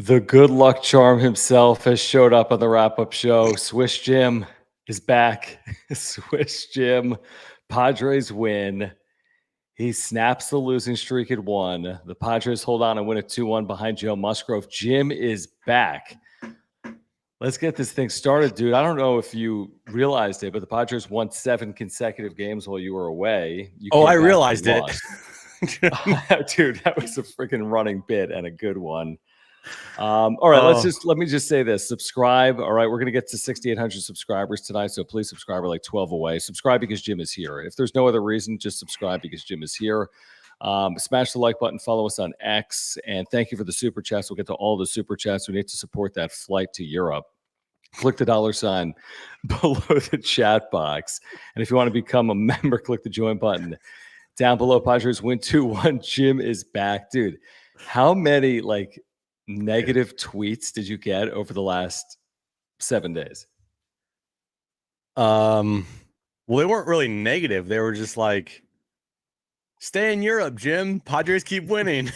The good luck charm himself has showed up on the wrap-up show. Swish Jim is back. Swish Jim. Padres win. He snaps the losing streak at 1. The Padres hold on and win at 2-1 behind Joe Musgrove. Jim is back. Let's get this thing started, dude. I don't know if you realized it, but the Padres won 7 consecutive games while you were away. I realized it. Dude, that was a freaking running bit and a good one. All right, let me just say this. Subscribe. All right, we're going to get to 6,800 subscribers tonight, so please subscribe. We're like 12 away. Subscribe because Jim is here. If there's no other reason, just subscribe because Jim is here. Smash the like button. Follow us on X. And thank you for the super chats. We'll get to all the super chats. We need to support that flight to Europe. Click the $sign below the chat box. And if you want to become a member, click the join button down below. Padres win 2-1. Jim is back. Dude, how many negative tweets did you get over the last 7 days? Well, they weren't really negative. They were just like, stay in Europe, Jim. Padres keep winning.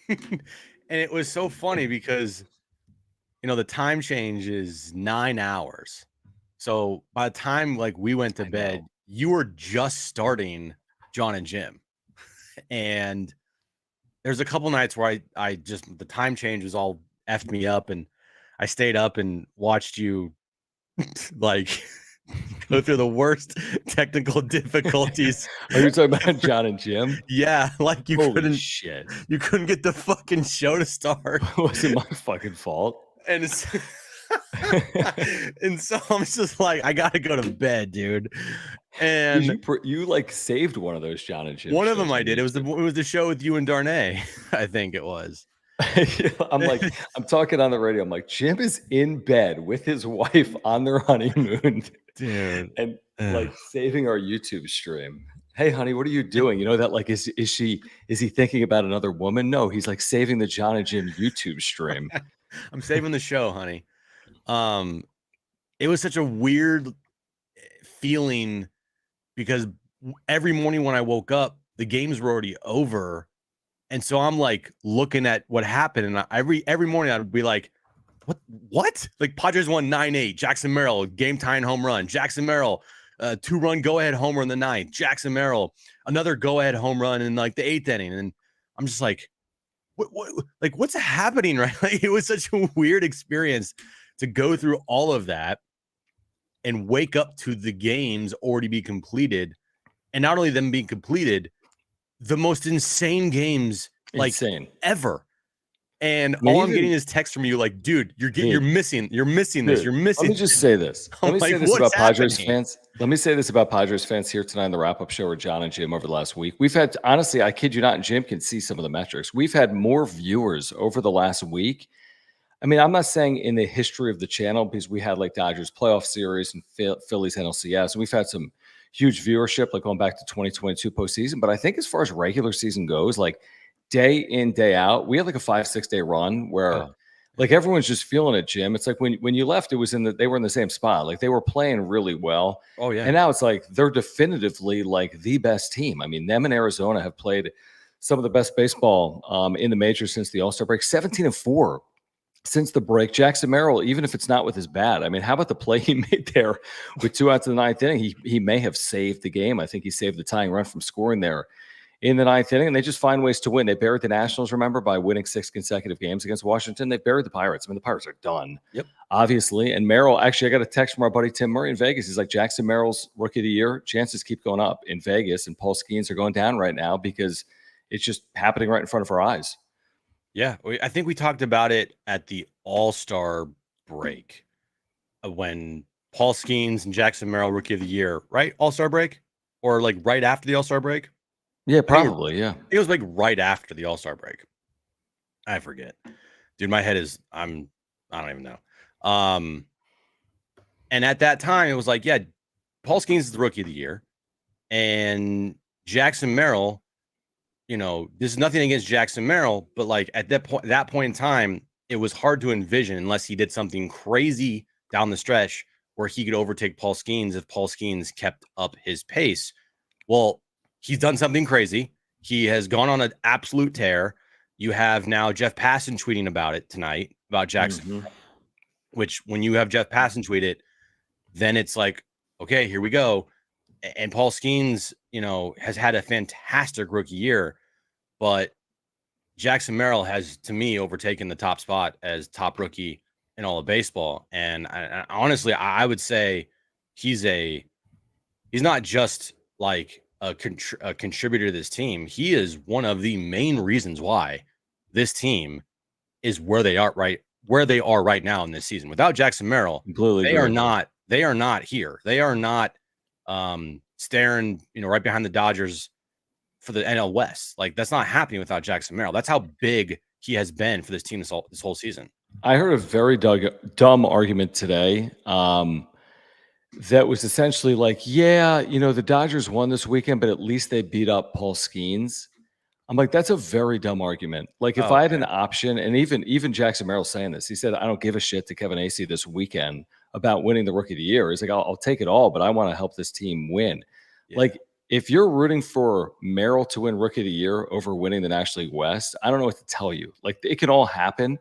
And it was so funny because, the time change is 9 hours. So by the time we went to bed, you were just starting John and Jim. And there's a couple nights where I just, the time change was all effed me up, and I stayed up and watched you go through the worst technical difficulties. Are you talking about John and Jim? Yeah, you Holy couldn't shit. You couldn't get the fucking show to start. It wasn't my fucking fault. And it's and so I'm just like, I gotta go to bed, dude. And you saved one of those John and Jim. One of them I did. It was the show with you and Darnay. I think it was. I'm talking on the radio. I'm like, Jim is in bed with his wife on their honeymoon, dude, and saving our YouTube stream. Hey, honey, what are you doing? You know that is he thinking about another woman? No, he's saving the John and Jim YouTube stream. I'm saving the show, honey. It was such a weird feeling because every morning when I woke up, the games were already over. And so I'm looking at what happened. And every morning I'd be like, what? Padres won 9-8. Jackson Merrill, game tying home run. Jackson Merrill, 2-run go-ahead homer in the 9th. Jackson Merrill, another go-ahead home run in the 8th inning. And I'm just like, what's happening, right? It was such a weird experience to go through all of that and wake up to the games already be completed. And not only them being completed, the most insane games ever. And all I'm getting is text from you dude, you're missing this. You're missing. Let me just say this. Let me say this about Padres fans. Let me say this about Padres fans here tonight on the wrap-up show with John and Jim over the last week. We've had, honestly, I kid you not, and Jim can see some of the metrics. We've had more viewers over the last week. I mean, I'm not saying in the history of the channel because we had Dodgers playoff series and Phillies NLCS. And we've had some huge viewership, going back to 2022 postseason. But I think as far as regular season goes, day in, day out, we had a 5-6 day run where everyone's just feeling it, Jim. It's when you left, it was they were in the same spot. They were playing really well. Oh, yeah. And now it's they're definitively the best team. I mean, them and Arizona have played some of the best baseball in the majors since the All-Star break, 17-4 since the break. Jackson Merrill, even if it's not with his bat, I mean, how about the play he made there with 2 outs in the 9th inning? He may have saved the game. I think he saved the tying run from scoring there in the 9th inning, and they just find ways to win. They buried the Nationals, remember, by winning 6 consecutive games against Washington. They buried the Pirates. I mean, the Pirates are done, obviously. And Merrill, actually, I got a text from our buddy Tim Murray in Vegas. He's like, Jackson Merrill's Rookie of the Year chances keep going up in Vegas, and Paul Skeens are going down right now because it's just happening right in front of our eyes. Yeah, I think we talked about it at the All-Star break when Paul Skeens and Jackson Merrill Rookie of the Year, right? All-Star break? Or right after the All-Star break? Yeah, probably, yeah. It was right after the All-Star break. I forget. Dude, my head is, I don't even know. And at that time, it was Paul Skeens is the Rookie of the Year. And Jackson Merrill, there's nothing against Jackson Merrill, but at that point in time, it was hard to envision unless he did something crazy down the stretch where he could overtake Paul Skeens if Paul Skeens kept up his pace. Well, he's done something crazy. He has gone on an absolute tear. You have now Jeff Passan tweeting about it tonight. about Jackson, which when you have Jeff Passan tweet it, then it's like, okay, here we go. And Paul Skeens, has had a fantastic rookie year, but Jackson Merrill has, to me, overtaken the top spot as top rookie in all of baseball. And honestly, I would say he's not just like a contributor to this team. He is one of the main reasons why this team is where they are right now in this season. Without Jackson Merrill, they are not here. They are not staring, right behind the Dodgers for the NL West. Like, that's not happening without Jackson Merrill. That's how big he has been for this team this whole season. I heard a very dumb argument today that was essentially like, the Dodgers won this weekend, but at least they beat up Paul Skeens. I'm like, that's a very dumb argument. Like, if I had an option, and even Jackson Merrill saying this, he said, I don't give a shit to Kevin Acee this weekend about winning the Rookie of the Year. He's like, I'll take it all, but I want to help this team win. Yeah. Like, if you're rooting for Merrill to win Rookie of the Year over winning the National League West, I don't know what to tell you. Like, it can all happen.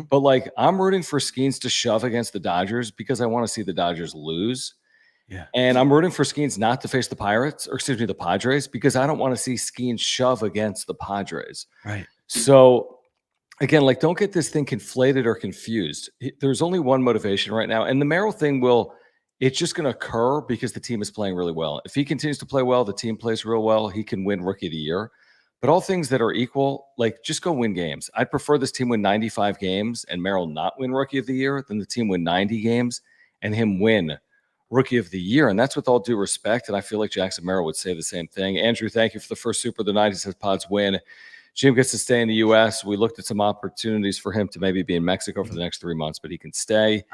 But like, I'm rooting for Skeens to shove against the Dodgers because I want to see the Dodgers lose. Yeah. And I'm rooting for Skeens not to face the the Padres, because I don't want to see Skeens shove against the Padres. Right. So again, like, don't get this thing conflated or confused. There's only one motivation right now. And the Merrill thing it's just going to occur because the team is playing really well. If he continues to play well, the team plays real well, he can win Rookie of the Year. But all things that are equal, like, just go win games. I'd prefer this team win 95 games and Merrill not win Rookie of the Year than the team win 90 games and him win Rookie of the Year. And that's with all due respect. And I feel like Jackson Merrill would say the same thing. Andrew, thank you for the first super of the night. He says Pods win. Jim gets to stay in the U.S. We looked at some opportunities for him to maybe be in Mexico for the next 3 months, but he can stay.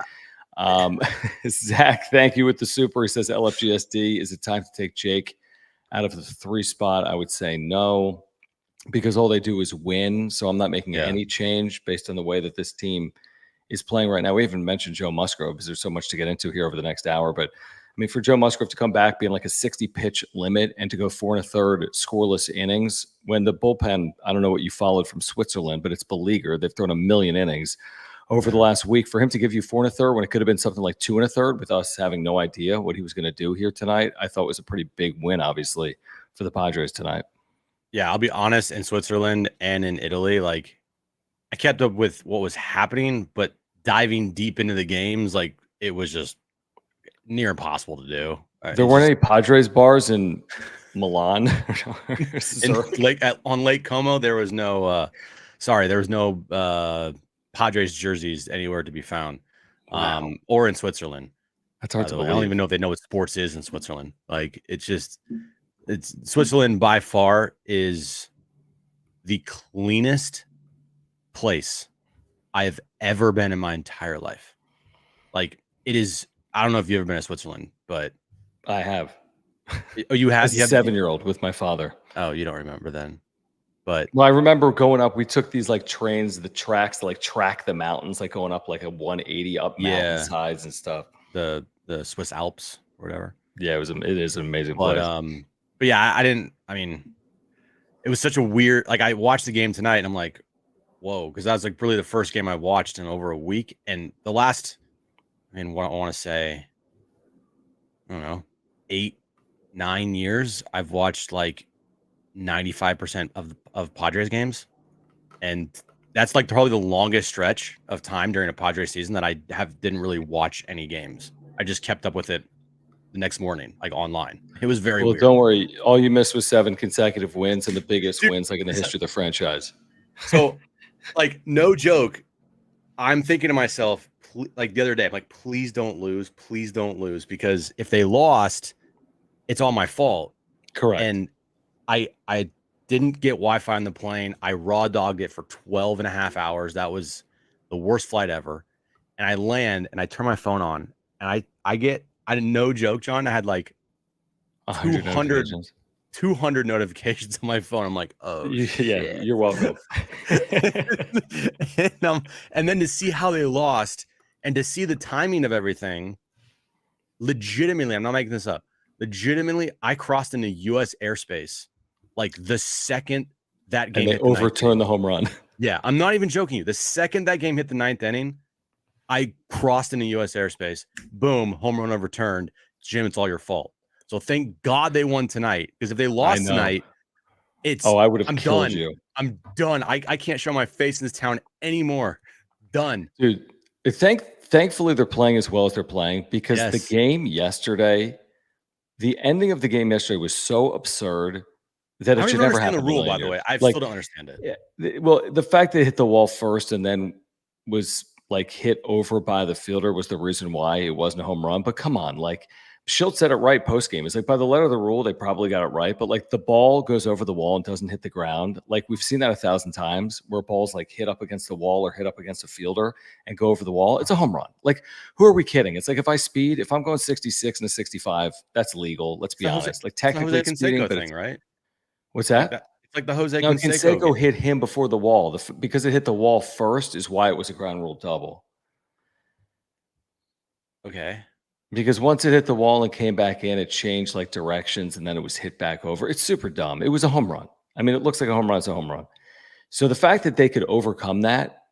Zach, thank you with the super. He says LFGSD, is it time to take Jake out of the 3 spot? I would say no, because all they do is win. So I'm not making any change based on the way that this team is playing right now. We haven't mentioned Joe Musgrove because there's so much to get into here over the next hour. But I mean, for Joe Musgrove to come back being like a 60 pitch limit and to go 4 1/3 scoreless innings, when the bullpen, I don't know what you followed from Switzerland, but it's beleaguered. They've thrown 1,000,000 innings over the last week. For him to give you 4 1/3 when it could have been something like 2 1/3 with us having no idea what he was going to do here tonight, I thought was a pretty big win, obviously, for the Padres tonight. Yeah, I'll be honest, in Switzerland and in Italy, like, I kept up with what was happening, but diving deep into the games, like, it was just near impossible to do. There weren't any Padres bars in Milan. On Lake Como, there was no Padres jerseys anywhere to be found. Wow. Or in Switzerland. That's hard to believe. I don't even know if they know what sports is in Switzerland. Like, it's Switzerland by far is the cleanest place I have ever been in my entire life. Like, it is. I don't know if you've ever been to Switzerland, but I have. Oh, you have? As a 7-year-old with my father. Oh, you don't remember then. But I remember going up. We took these like trains, the tracks to like track the mountains, like going up like a 180 up mountain sides and stuff. The Swiss Alps or whatever. Yeah, it is an amazing place. But yeah, I mean, it was such a weird, like, I watched the game tonight and I'm like, whoa, because that was like really the first game I watched in over a week. And the last, what I want to say, I don't know, 8-9 years, I've watched like 95% of Padres games. And that's like probably the longest stretch of time during a Padres season that I didn't really watch any games. I just kept up with it the next morning, like online. It was very weird. Don't worry. All you missed was 7 consecutive wins and the biggest wins like in the history of the franchise. So, like, no joke, I'm thinking to myself, like the other day, I'm like, please don't lose. Please don't lose. Because if they lost, it's all my fault. Correct. And I didn't get Wi-Fi on the plane. I raw dogged it for 12 and a half hours. That was the worst flight ever. And I land and I turn my phone on and I didn't, no joke, John, I had like 200 notifications on my phone. I'm like, oh, yeah, you're welcome. And then to see how they lost and to see the timing of everything, legitimately, I'm not making this up. Legitimately, I crossed into U.S. airspace like the second that game. And they overturned the home run. Yeah, I'm not even joking you. The second that game hit the 9th inning, I crossed into U.S. airspace. Boom, home run overturned. Jim, it's all your fault. So thank God they won tonight, because if they I lost know. tonight, I would have I'm killed done. you. I'm done. I can't show my face in this town anymore. Done. Dude, thankfully they're playing as well as they're playing, because the Yes. game yesterday, the ending of the game yesterday was so absurd that I it don't should even never understand the happen in a rule, million by the way. years. I Like, still don't understand it. well, the fact that it hit the wall first and then was like hit over by the fielder was the reason why it wasn't a home run. But come on, like Schultz said it right post game. It's like by the letter of the rule, they probably got it right. But like the ball goes over the wall and doesn't hit the ground. Like we've seen that 1,000 times where balls like hit up against the wall or hit up against a fielder and go over the wall. It's a home run. Like, who are we kidding? It's like if I'm going 66 and a 65, that's legal. Let's be honest. Like technically It's the speaking, Jose but Canseco thing, right? what's Like that? that. It's like the Jose No, Canseco Canseco game. hit him before the wall. Because it hit the wall first is why it was a ground rule double. Okay. Because once it hit the wall and came back in, it changed like directions and then it was hit back over. It's super dumb. It was a home run. I mean, it looks like a home run. It's a home run. So the fact that they could overcome that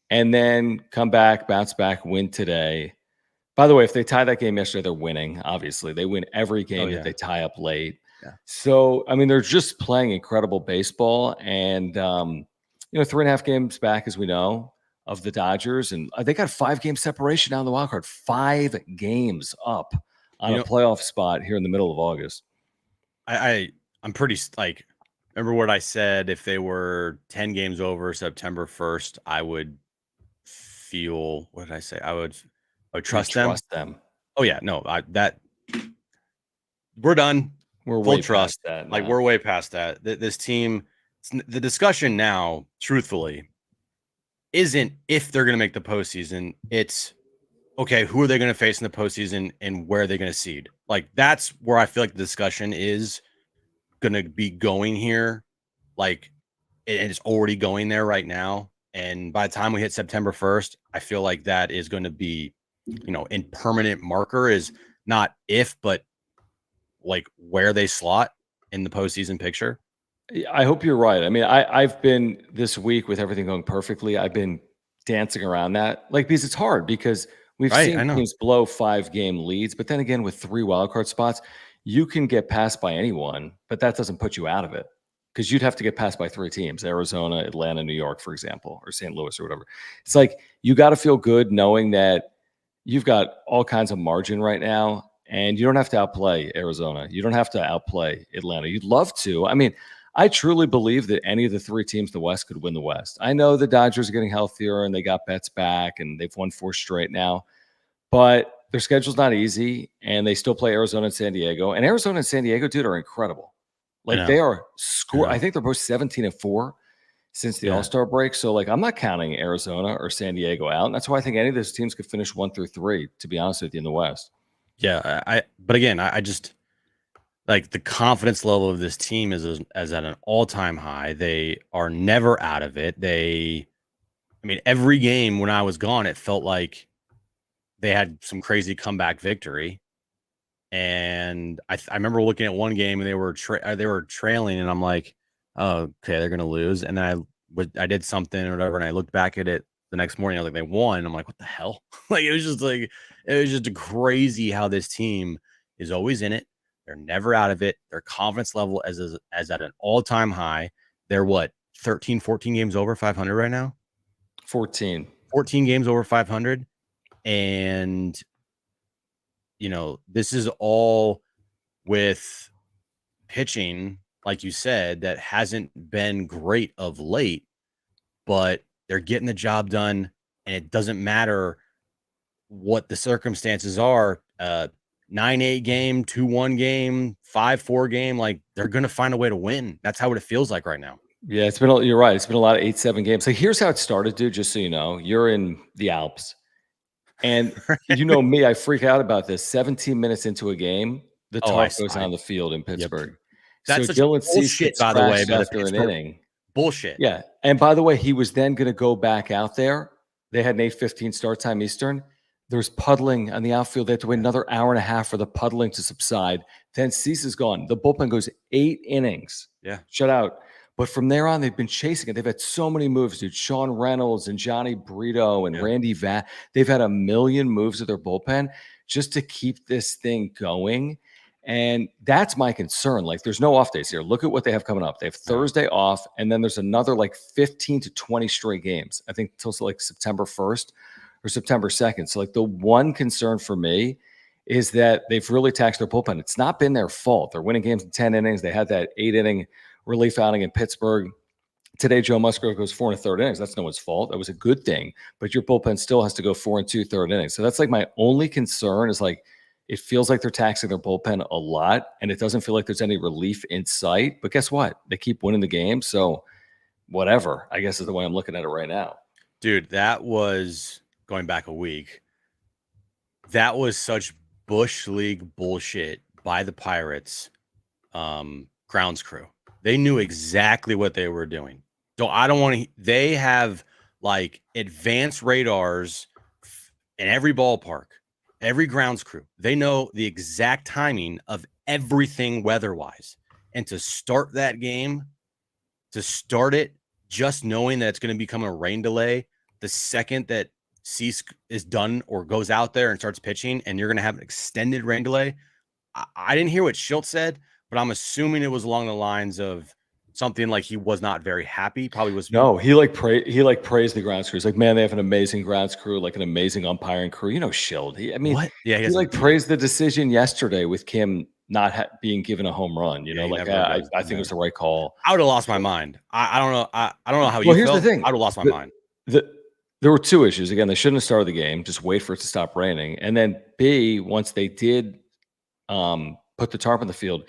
and then come back, bounce back, win today. By the way, if they tie that game yesterday, they're winning. Obviously, they win every game that they tie up late. Yeah. So, I mean, they're just playing incredible baseball. And, 3.5 games back, as we know, of the Dodgers. And they got 5-game separation down the wild card, 5 games up on a playoff spot here in the middle of August. I'm pretty like, remember what I said? If they were 10 games over September 1st, I would feel, what did I say? I would trust them. Oh yeah, no, we're done. We're full way trust. past that. Like we're way past that. This team, the discussion now, truthfully, isn't if they're going to make the postseason. It's okay, who are they going to face in the postseason and where are they going to seed? Like that's where I feel like the discussion is going to be going here. Like it's already going there right now. And by the time we hit September 1st, I feel like that is going to be, in permanent marker is not if, but like where they slot in the postseason picture. I hope you're right. I mean, I've been this week with everything going perfectly. I've been dancing around that, like, because it's hard because we've seen teams blow 5-game leads, but then again, with 3 wildcard spots, you can get passed by anyone, but that doesn't put you out of it because you'd have to get passed by 3 teams: Arizona, Atlanta, New York, for example, or St. Louis or whatever. It's like you got to feel good knowing that you've got all kinds of margin right now, and you don't have to outplay Arizona. You don't have to outplay Atlanta. You'd love to. I mean, I truly believe that any of the 3 teams in the West could win the West. I know the Dodgers are getting healthier and they got Betts back and they've won 4 straight now, but their schedule's not easy and they still play Arizona and San Diego. And Arizona and San Diego, dude, are incredible. Like they are I think they're both 17-4 since the All-Star break. So like I'm not counting Arizona or San Diego out. And that's why I think any of those teams could finish 1 through 3, to be honest with you, in the West. Yeah, but again, I just like the confidence level of this team is at an all-time high. They are never out of it. I mean, every game when I was gone, it felt like they had some crazy comeback victory. And I remember looking at one game and they were trailing, and I'm like, oh, okay, they're gonna lose. And then I did something or whatever, and I looked back at it the next morning. I was like, they won. I'm like, what the hell? Like it was just crazy how this team is always in it. They're never out of it. Their confidence level is at an all-time high. They're 13, 14 games over 500 right now? 14 games over 500. And, this is all with pitching, like you said, that hasn't been great of late, but they're getting the job done. And it doesn't matter what the circumstances are. 9-8 game, 2-1 game, 5-4 game, like they're gonna find a way to win. That's how it feels like right now. Yeah, you're right. It's been a lot of 8-7 games. Like here's how it started, dude. Just so you know, you're in the Alps, and you know me, I freak out about this. 17 minutes into a game, the tarp goes on the field in Pittsburgh. Yep. That's such bullshit, by the way, after an inning. Bullshit. Yeah, and by the way, he was then going to go back out there. They had an 8:15 start time Eastern. There's puddling on the outfield. They have to wait another hour and a half for the puddling to subside. Then Cease is gone. The bullpen goes 8 innings. Yeah. Shut out. But from there on, they've been chasing it. They've had so many moves, dude. Sean Reynolds and Johnny Brito and Randy Vatt. They've had a million moves of their bullpen just to keep this thing going. And that's my concern. Like, there's no off days here. Look at what they have coming up. They have Thursday off, and then there's another like 15 to 20 straight games, I think, till like September 1st or September 2nd. So, like, the one concern for me is that they've really taxed their bullpen. It's not been their fault. They're winning games in 10 innings. They had that 8-inning relief outing in Pittsburgh. Today, Joe Musgrove goes 4 1/3 innings. That's no one's fault. That was a good thing. But your bullpen still has to go 4 2/3 innings. So that's like my only concern is like, it feels like they're taxing their bullpen a lot, and it doesn't feel like there's any relief in sight. But guess what? They keep winning the game. So whatever, I guess, is the way I'm looking at it right now. Dude, that was going back a week. That was such Bush League bullshit by the Pirates grounds crew. They knew exactly what they were doing. So I don't want to. They have like advanced radars in every ballpark, every grounds crew. They know the exact timing of everything weather-wise. And to start that game, to start it, just knowing that it's going to become a rain delay the second that Cease is done or goes out there and starts pitching, and you're going to have an extended rain delay. I didn't hear what Schilt said, but I'm assuming it was along the lines of something like he was not very happy. Probably was. No, he praised the grounds crew. He's like, man, they have an amazing grounds crew, like an amazing umpiring crew. You know, Schilt. What? Yeah, he like praised the decision yesterday with Kim not being given a home run. You know, like I think it was the right call. I would have lost my mind. I don't know. I don't know how you. Well, here's the thing. I would have lost my mind. There were two issues. Again, they shouldn't have started the game. Just wait for it to stop raining. And then B, once they did put the tarp on the field,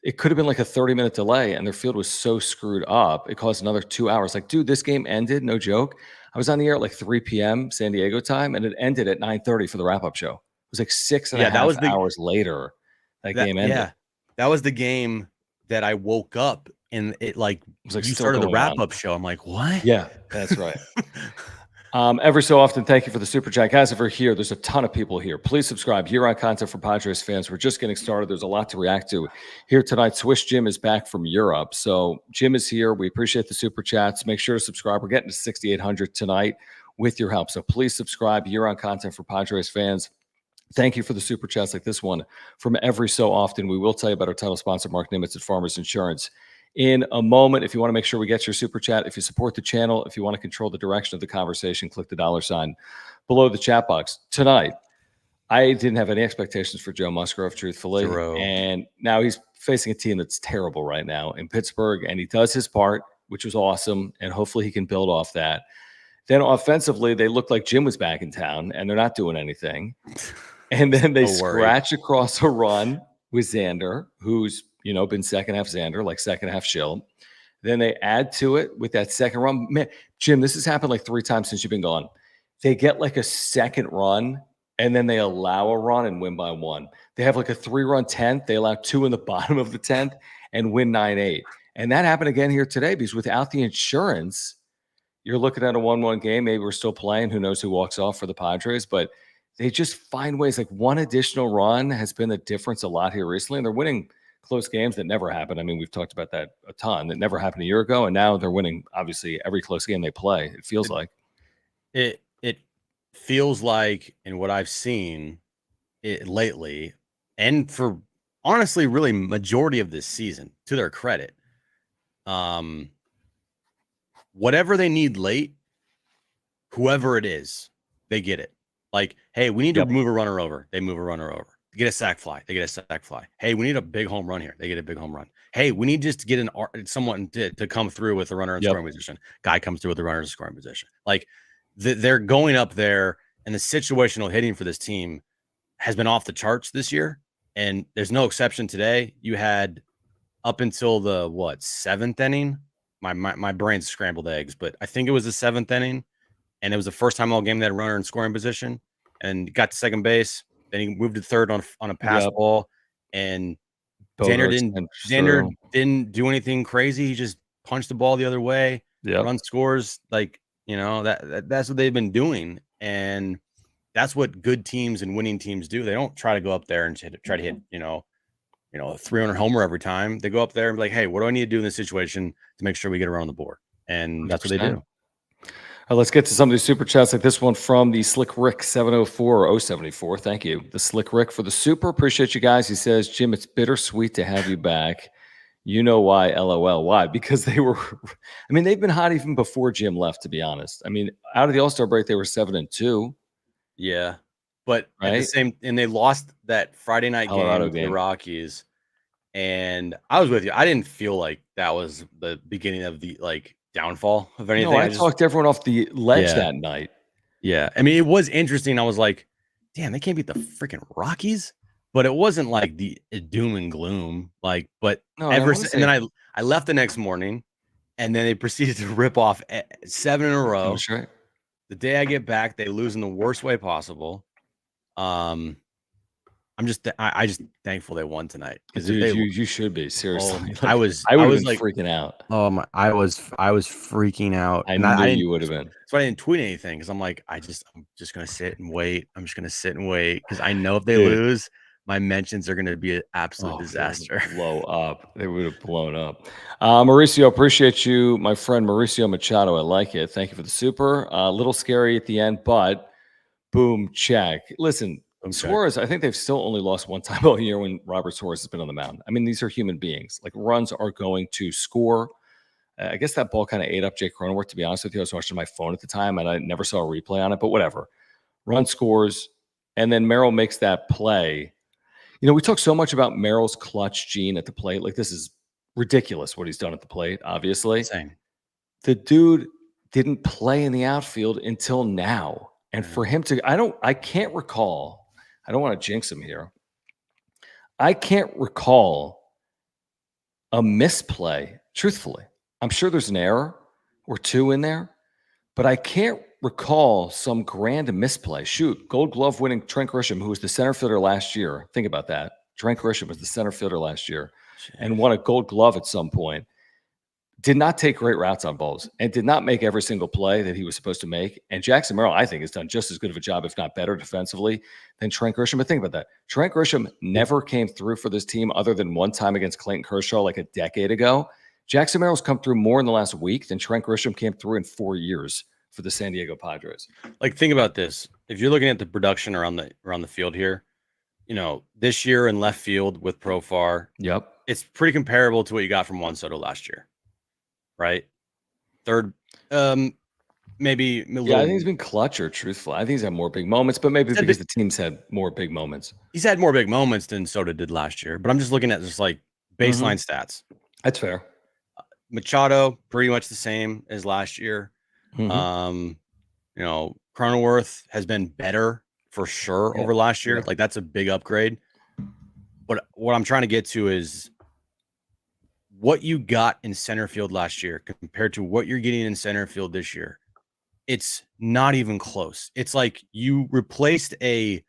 it could have been like a 30-minute delay, and their field was so screwed up, it caused another 2 hours. Like, dude, this game ended, no joke. I was on the air at like 3 p.m. San Diego time, and it ended at 9:30 for the wrap-up show. It was like 6.5 hours later that game ended. Yeah, that was the game that I woke up, and it like was like you started the wrap-up show. I'm like, what? Yeah, that's right. Every so often, thank you for the super chat. Guys, if you're here, there's a ton of people here. Please subscribe. Year-round content for Padres fans. We're just getting started. There's a lot to react to here tonight. Swish Jim is back from Europe. So Jim is here. We appreciate the super chats. Make sure to subscribe. We're getting to 6,800 tonight with your help. So please subscribe. Year-round content for Padres fans. Thank you for the super chats like this one from every so often. We will tell you about our title sponsor, Mark Nimitz at Farmers Insurance, in a moment. If you want to make sure we get your super chat, if you support the channel, if you want to control the direction of the conversation, click the $ below the chat box. Tonight, I didn't have any expectations for Joe Musgrove, truthfully. And now he's facing a team that's terrible right now in Pittsburgh, and he does his part, which was awesome, and hopefully he can build off that. Then offensively, they look like Jim was back in town, and they're not doing anything. And then they scratch across a run with Xander, who's been second half Xander, like second half Schilt. Then they add to it with that second run. Man, Jim, this has happened like 3 times since you've been gone. They get like a second run, and then they allow a run and win by 1. They have like a 3-run 10th. They allow 2 in the bottom of the 10th and win 9-8. And that happened again here today, because without the insurance, you're looking at a 1-1 game. Maybe we're still playing. Who knows who walks off for the Padres, but they just find ways. Like, one additional run has been the difference a lot here recently, and they're winning close games that never happened. I mean, we've talked about that a ton. That never happened a year ago, and now they're winning, obviously, every close game they play. It feels like. It feels like, in what I've seen lately, and for honestly, really majority of this season, to their credit, whatever they need late, whoever it is, they get it. Like, hey, we need to move a runner over. They move a runner over. Get a sac fly. They get a sac fly. Hey, we need a big home run here. They get a big home run. Hey, we need just to get someone to come through with the runner in scoring position. Guy comes through with the runner in scoring position. Like, they're going up there, and the situational hitting for this team has been off the charts this year, and there's no exception today. You had up until the 7th inning. My brain's scrambled eggs, but I think it was the 7th inning, and it was the first time all game they had a runner in scoring position, and got to second base. Then he moved to third on a pass ball, and Xander didn't do anything crazy. He just punched the ball the other way. Run scores. Like, that's what they've been doing, and that's what good teams and winning teams do. They don't try to go up there and try to hit a 300 homer every time. They go up there and be like, hey, what do I need to do in this situation to make sure we get around the board? And that's what they do. Let's get to some of these super chats, like this one from the Slick Rick 704 or 074. Thank you, the Slick Rick, for the super. Appreciate you guys. He says, Jim, it's bittersweet to have you back. You know why? LOL. Why? Because they were. I mean, they've been hot even before Jim left. To be honest, I mean, out of the All-Star break, they were 7-2. Yeah, but right? at the same, and they lost that Friday night game to the Rockies. And I was with you. I didn't feel like that was the beginning of the downfall of anything. No, I talked everyone off the ledge that night. Yeah. I mean, it was interesting. I was like, damn, they can't beat the freaking Rockies. But it wasn't like the doom and gloom. But no, and then I left the next morning, and then they proceeded to rip off 7 in a row. That's right. The day I get back, they lose in the worst way possible. I'm just thankful they won tonight. Because you should be, seriously. I was like freaking out. I was freaking out. I knew you would have been. So I didn't tweet anything because I'm like, I'm just gonna sit and wait. I'm just gonna sit and wait because I know if they lose, my mentions are gonna be an absolute disaster. Blow up. They would have blown up. Mauricio, appreciate you, my friend Mauricio Machado. I like it. Thank you for the super. A little scary at the end, but boom, check. Listen. Suarez, I think they've still only lost one time all year when Robert Suarez has been on the mound. I mean, these are human beings. Like, runs are going to score. I guess that ball kind of ate up Jake Cronenworth, to be honest with you. I was watching my phone at the time, and I never saw a replay on it, but whatever. Run scores, and then Merrill makes that play. We talk so much about Merrill's clutch gene at the plate. Like, this is ridiculous what he's done at the plate, obviously. Insane. The dude didn't play in the outfield until now. And for him to – I can't recall – I don't want to jinx him here. I can't recall a misplay, truthfully. I'm sure there's an error or two in there, but I can't recall some grand misplay. Shoot, Gold Glove winning Trent Grisham, who was the center fielder last year. Think about that. Trent Grisham was the center fielder last year and won a Gold Glove at some point. Did not take great routes on balls and did not make every single play that he was supposed to make. And Jackson Merrill, I think, has done just as good of a job, if not better, defensively than Trent Grisham. But think about that. Trent Grisham never came through for this team other than one time against Clayton Kershaw like a decade ago. Jackson Merrill's come through more in the last week than Trent Grisham came through in 4 years for the San Diego Padres. Like, think about this. If you're looking at the production around the field here, this year in left field with Profar, it's pretty comparable to what you got from Juan Soto last year. Right, third, maybe. I think he's been clutcher. Truthful, I think he's had more big moments, but maybe it's because the team's had more big moments. He's had more big moments than Soto did last year. But I'm just looking at just like baseline stats. That's fair. Machado pretty much the same as last year. Cronenworth has been better for sure over last year. Like, that's a big upgrade. But what I'm trying to get to is, what you got in center field last year compared to what you're getting in center field this year, it's not even close. It's like you replaced a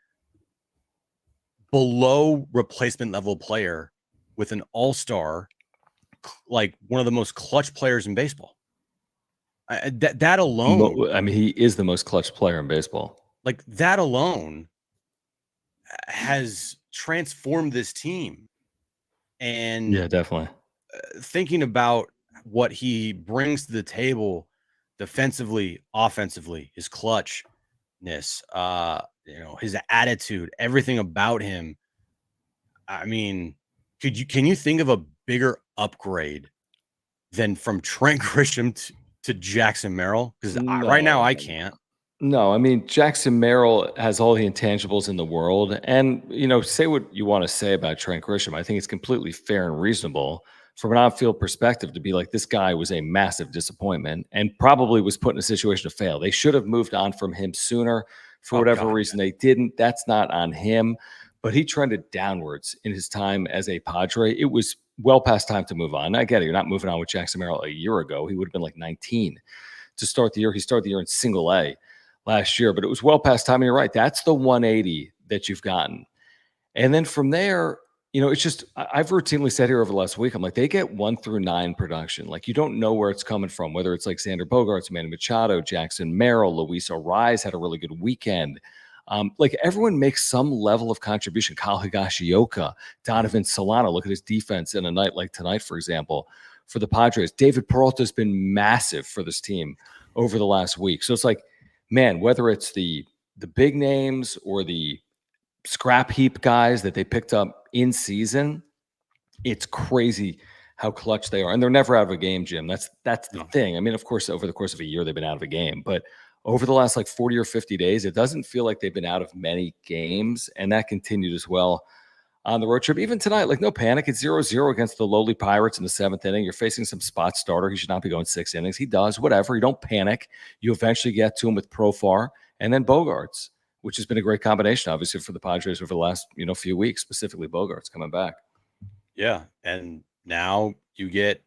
below replacement level player with an all-star, like one of the most clutch players in baseball. That alone. I mean, he is the most clutch player in baseball. Like, that alone has transformed this team. And yeah, definitely. Thinking about what he brings to the table defensively, offensively, his clutchness, his attitude, everything about him. I mean, can you think of a bigger upgrade than from Trent Grisham to Jackson Merrill? Because right now I can't. No, I mean, Jackson Merrill has all the intangibles in the world. And, say what you want to say about Trent Grisham. I think it's completely fair and reasonable from an on-field perspective to be like, this guy was a massive disappointment and probably was put in a situation to fail. They should have moved on from him sooner. For whatever reason, they didn't. That's not on him. But he trended downwards in his time as a Padre. It was well past time to move on. I get it. You're not moving on with Jackson Merrill a year ago. He would have been like 19 to start the year. He started the year in single A last year, but it was well past time. And you're right. That's the 180 that you've gotten. And then from there, it's just, I've routinely said here over the last week, I'm like, they get 1 through 9 production. Like, you don't know where it's coming from, whether it's like Xander Bogaerts, Manny Machado, Jackson Merrill, Luis Arraez had a really good weekend. Like everyone makes some level of contribution. Kyle Higashioka, Donovan Solano. Look at his defense in a night like tonight, for example, for the Padres. David Peralta has been massive for this team over the last week. So it's like, man, whether it's the big names or the scrap heap guys that they picked up in season, it's crazy how clutch they are. And they're never out of a game, Jim. That's the thing. I mean, of course, over the course of a year, they've been out of a game, but over the last like 40 or 50 days, it doesn't feel like they've been out of many games. And that continued as well on the road trip. Even tonight, like no panic. It's 0-0 against the lowly Pirates in the 7th inning. You're facing some spot starter. He should not be going 6 innings. He does, whatever. You don't panic. You eventually get to him with Profar and then Bogarts, which has been a great combination, obviously, for the Padres over the last, few weeks, specifically Bogarts coming back. Yeah. And now you get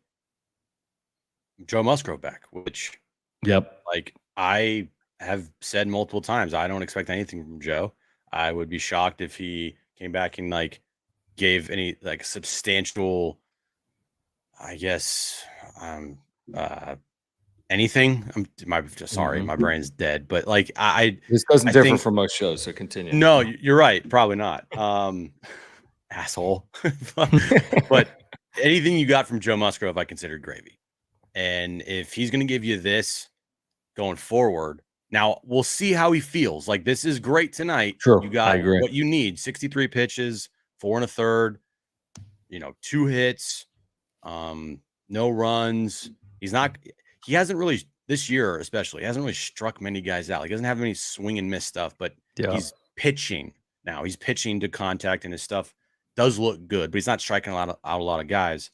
Joe Musgrove back, which like I have said multiple times, I don't expect anything from Joe. I would be shocked if he came back and like gave any like substantial, I guess, anything. My brain's dead, but like this doesn't differ from most shows, so continue. No, you're right, probably not. Asshole. But anything you got from Joe Musgrove, I considered gravy. And if he's going to give you this going forward, now we'll see how he feels. Like this is great tonight. Sure, you got I agree. what you need: 63 pitches, 4 1/3, 2 hits, no runs. He hasn't really this year, especially hasn't really struck many guys out. He doesn't have any swing and miss stuff, but he's pitching now. He's pitching to contact, and his stuff does look good, but he's not striking out a lot of guys.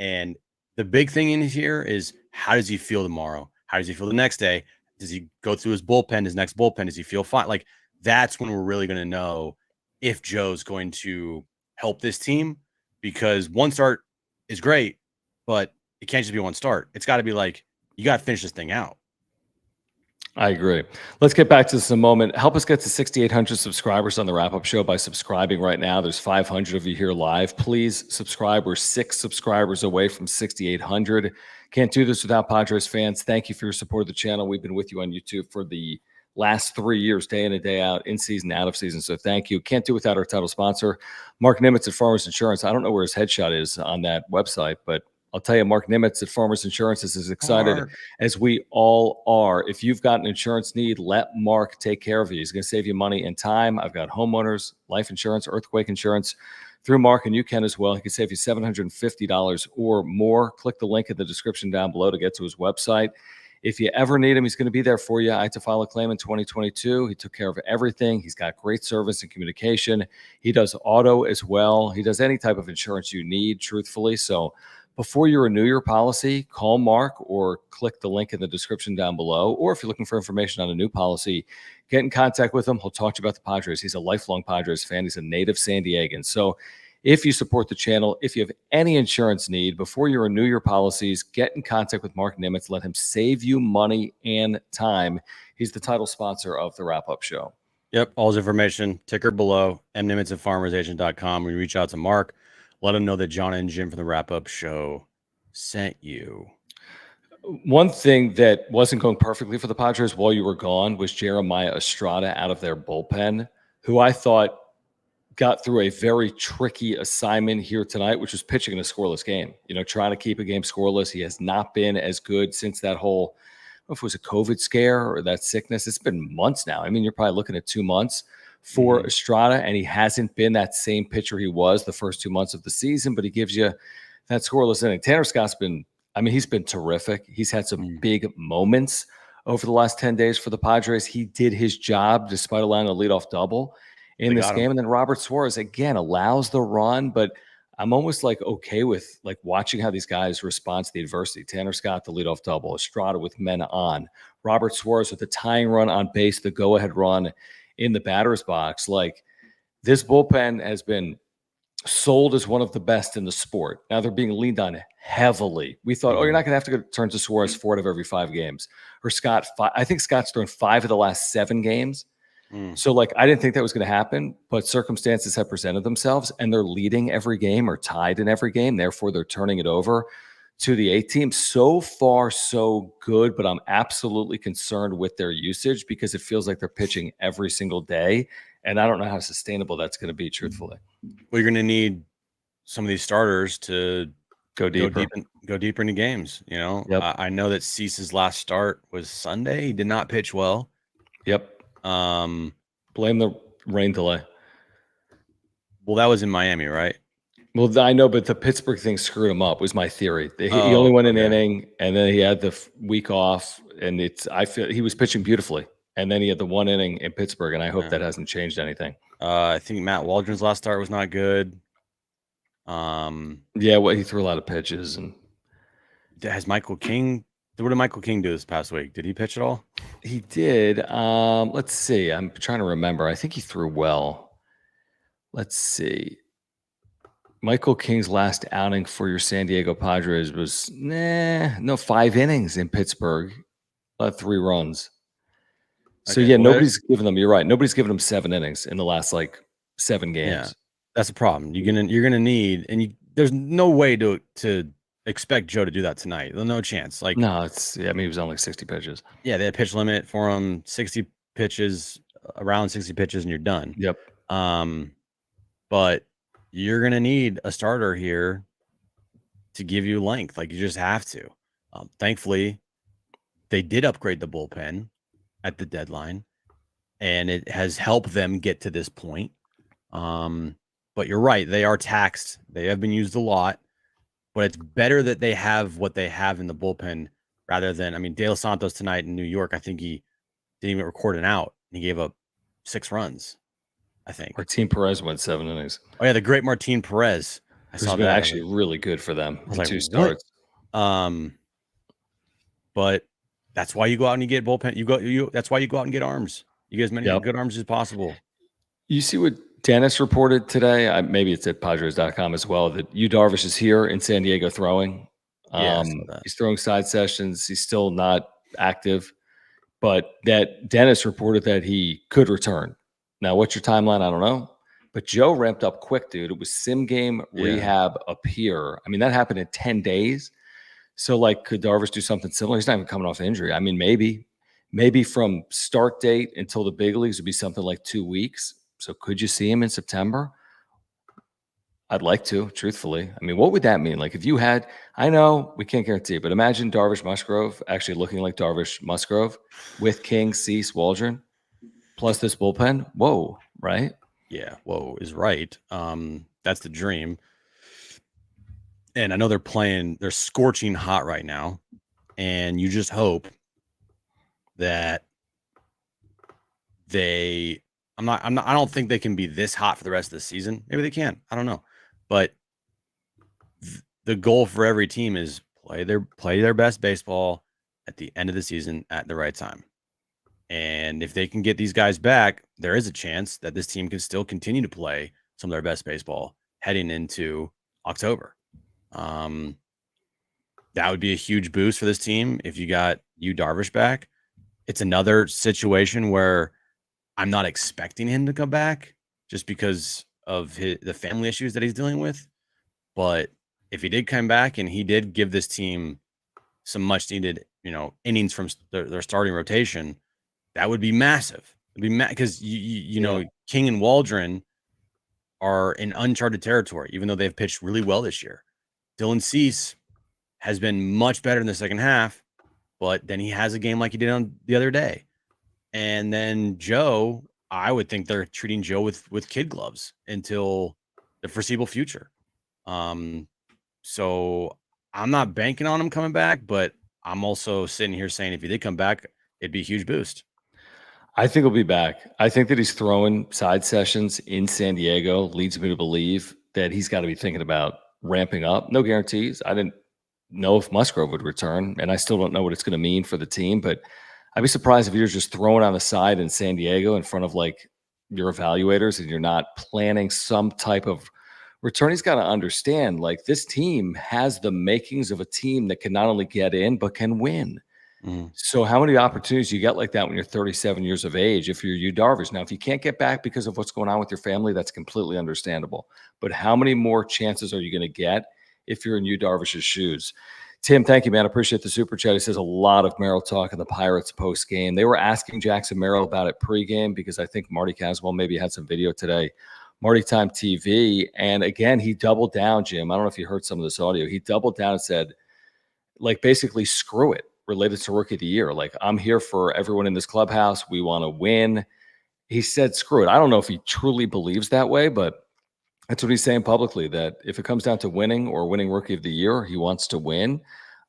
And the big thing in here is, how does he feel tomorrow? How does he feel the next day? Does he go through his bullpen, his next bullpen? Does he feel fine? Like that's when we're really going to know if Joe's going to help this team, because one start is great, but it can't just be one start. It's got to be like, you got to finish this thing out. I agree. Let's get back to this in a moment. Help us get to 6,800 subscribers on the wrap-up show by subscribing right now. There's 500 of you here live. Please subscribe. We're 6 subscribers away from 6,800. Can't do this without Padres fans. Thank you for your support of the channel. We've been with you on YouTube for the last 3 years, day in and day out, in season, out of season. So thank you. Can't do without our title sponsor, Mark Nimitz at Farmers Insurance. I don't know where his headshot is on that website, but I'll tell you, Mark Nimitz at Farmers Insurance is as excited as we all are. If you've got an insurance need, let Mark take care of you. He's going to save you money and time. I've got homeowners, life insurance, earthquake insurance through Mark, and you can as well. He can save you $750 or more. Click the link in the description down below to get to his website. If you ever need him, he's going to be there for you. I had to file a claim in 2022. He took care of everything. He's got great service and communication. He does auto as well. He does any type of insurance you need, truthfully. So before you renew your policy, call Mark or click the link in the description down below. Or if you're looking for information on a new policy, get in contact with him. He'll talk to you about the Padres. He's a lifelong Padres fan. He's a native San Diegan. So if you support the channel, if you have any insurance need, before you renew your policies, get in contact with Mark Nimitz. Let him save you money and time. He's the title sponsor of the wrap-up show. Yep, all his information, ticker below, mnimitz@farmersagent.com. We reach out to Mark. Let him know that John and Jim from the wrap-up show sent you. One thing that wasn't going perfectly for the Padres while you were gone was Jeremiah Estrada out of their bullpen, who I thought got through a very tricky assignment here tonight, which was pitching in a scoreless game. Trying to keep a game scoreless. He has not been as good since that whole, I don't know if it was a COVID scare or that sickness. It's been months now. I mean, you're probably looking at 2 months for Estrada, and he hasn't been that same pitcher he was the first 2 months of the season, but he gives you that scoreless inning. Tanner Scott's been, he's been terrific. He's had some big moments over the last 10 days for the Padres. He did his job despite allowing a leadoff double in this game. And then Robert Suarez, again, allows the run, but I'm almost like okay with like watching how these guys respond to the adversity. Tanner Scott, the leadoff double, Estrada with men on, Robert Suarez with the tying run on base, the go-ahead run in the batter's box. Like, this bullpen has been sold as one of the best in the sport. Now they're being leaned on heavily. We thought, you're not going to have to go turn to Suarez 4 out of every 5 games. Or Scott, I think Scott's thrown 5 of the last 7 games. So, like, I didn't think that was going to happen, but circumstances have presented themselves, and they're leading every game or tied in every game. Therefore, they're turning it over to the A team. So far, so good, but I'm absolutely concerned with their usage because it feels like they're pitching every single day. And I don't know how sustainable that's going to be, truthfully. Well, you're going to need some of these starters to go deeper into games. You know, Yep. I know that Cease's last start was Sunday. He did not pitch well. Yep. Blame the rain delay. Well, that was in Miami, right? Well, I know, but the Pittsburgh thing screwed him up, was my theory. He only went an inning, and then he had the week off, and I feel he was pitching beautifully. And then he had the 1 inning in Pittsburgh, and I hope that hasn't changed anything. I think Matt Waldron's last start was not good. Yeah, well, he threw a lot of pitches. And has Michael King – what did Michael King do this past week? Did he pitch at all? He did. Let's see. I'm trying to remember. I think he threw well. Let's see. Michael King's last outing for your San Diego Padres was 5 innings in Pittsburgh, 3 runs. So okay, nobody's given them. You're right. Nobody's given them 7 innings in the last 7 games. Yeah, that's a problem. You're gonna need, and there's no way to expect Joe to do that tonight. There's no chance. No, he was on 60 pitches. Yeah, they had pitch limit for him, 60 pitches, around 60 pitches, and you're done. Yep. But you're going to need a starter here to give you length. You just have to. Thankfully, they did upgrade the bullpen at the deadline, and it has helped them get to this point. But you're right. They are taxed. They have been used a lot, but it's better that they have what they have in the bullpen rather than, De Los Santos tonight in New York, I think he didn't even record an out. He gave up 6 runs. I think Martin Perez went 7 innings. Oh yeah, the great Martin Perez. I saw that actually really good for them. 2 starts. But that's why you go out and you get bullpen. That's why you go out and get arms. You get as many good arms as possible. You see what Dennis reported today? Maybe it's at Padres.com as well. That Yu Darvish is here in San Diego throwing. He's throwing side sessions. He's still not active, but that Dennis reported that he could return. Now, what's your timeline? I don't know. But Joe ramped up quick, dude. It was sim game, rehab, up here. That happened in 10 days. So, could Darvish do something similar? He's not even coming off injury. Maybe from start date until the big leagues would be something like 2 weeks. So, could you see him in September? I'd like to, truthfully. What would that mean? If you had, I know we can't guarantee it, but imagine Darvish Musgrove actually looking like Darvish Musgrove with King, Cease, Waldron. Plus this bullpen, whoa, right? Yeah, whoa is right. That's the dream. And I know they're scorching hot right now. And you just hope that I don't think they can be this hot for the rest of the season. Maybe they can. I don't know. But the goal for every team is play their best baseball at the end of the season at the right time. And if they can get these guys back, there is a chance that this team can still continue to play some of their best baseball heading into October. That would be a huge boost for this team if you got Yu Darvish back. It's another situation where I'm not expecting him to come back just because of the family issues that he's dealing with. But if he did come back and he did give this team some much needed, innings from their starting rotation, that would be massive. It'd be because King and Waldron are in uncharted territory, even though they've pitched really well this year. Dylan Cease has been much better in the second half, but then he has a game like he did on the other day. And then Joe, I would think they're treating Joe with kid gloves until the foreseeable future. So I'm not banking on him coming back, but I'm also sitting here saying if he did come back, it'd be a huge boost. I think he'll be back. I think that he's throwing side sessions in San Diego leads me to believe that he's got to be thinking about ramping up. No guarantees. I didn't know if Musgrove would return, and I still don't know what it's going to mean for the team, but I'd be surprised if you're just throwing on the side in San Diego in front of your evaluators and you're not planning some type of return. He's got to understand this team has the makings of a team that can not only get in, but can win. So how many opportunities you get like that when you're 37 years of age if you're Yu Darvish? Now, if you can't get back because of what's going on with your family, that's completely understandable. But how many more chances are you going to get if you're in Yu Darvish's shoes? Tim, thank you, man. I appreciate the super chat. He says a lot of Merrill talk in the Pirates post game. They were asking Jackson Merrill about it pregame because I think Marty Caswell maybe had some video today. Marty Time TV. And again, he doubled down, Jim. I don't know if you heard some of this audio. He doubled down and said, like, basically, screw it related to Rookie of the Year. Like, I'm here for everyone in this clubhouse. We want to win. He said, screw it. I don't know if he truly believes that way, but that's what he's saying publicly, that if it comes down to winning or winning Rookie of the Year, he wants to win.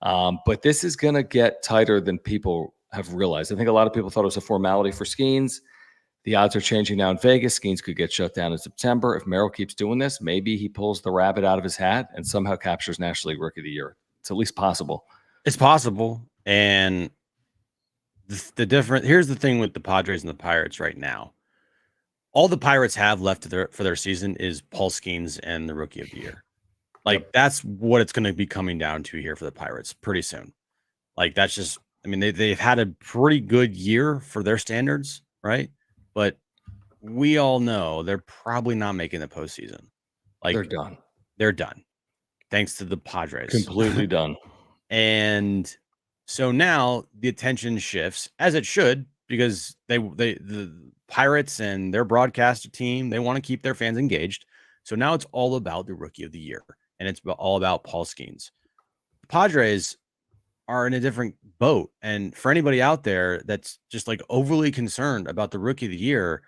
But this is going to get tighter than people have realized. I think a lot of people thought it was a formality for Skeens. The odds are changing now in Vegas. Skeens could get shut down in September. If Merrill keeps doing this, maybe he pulls the rabbit out of his hat and somehow captures National League Rookie of the Year. It's at least possible. It's possible. And the different, here's the thing with the Padres and the Pirates right now. All the Pirates have left for their season is Paul Skeens and the Rookie of the Year. Like, that's what it's going to be coming down to here for the Pirates pretty soon. Like, that's just, I mean, they've had a pretty good year for their standards, right? But we all know they're probably not making the postseason. Like, They're done. They're done. Thanks to the Padres. Completely done. And so now the attention shifts, as it should, because the Pirates and their broadcaster team, they want to keep their fans engaged. So now it's all about the Rookie of the Year, and it's all about Paul Skeens. The Padres are in a different boat. And for anybody out there that's just like overly concerned about the Rookie of the Year,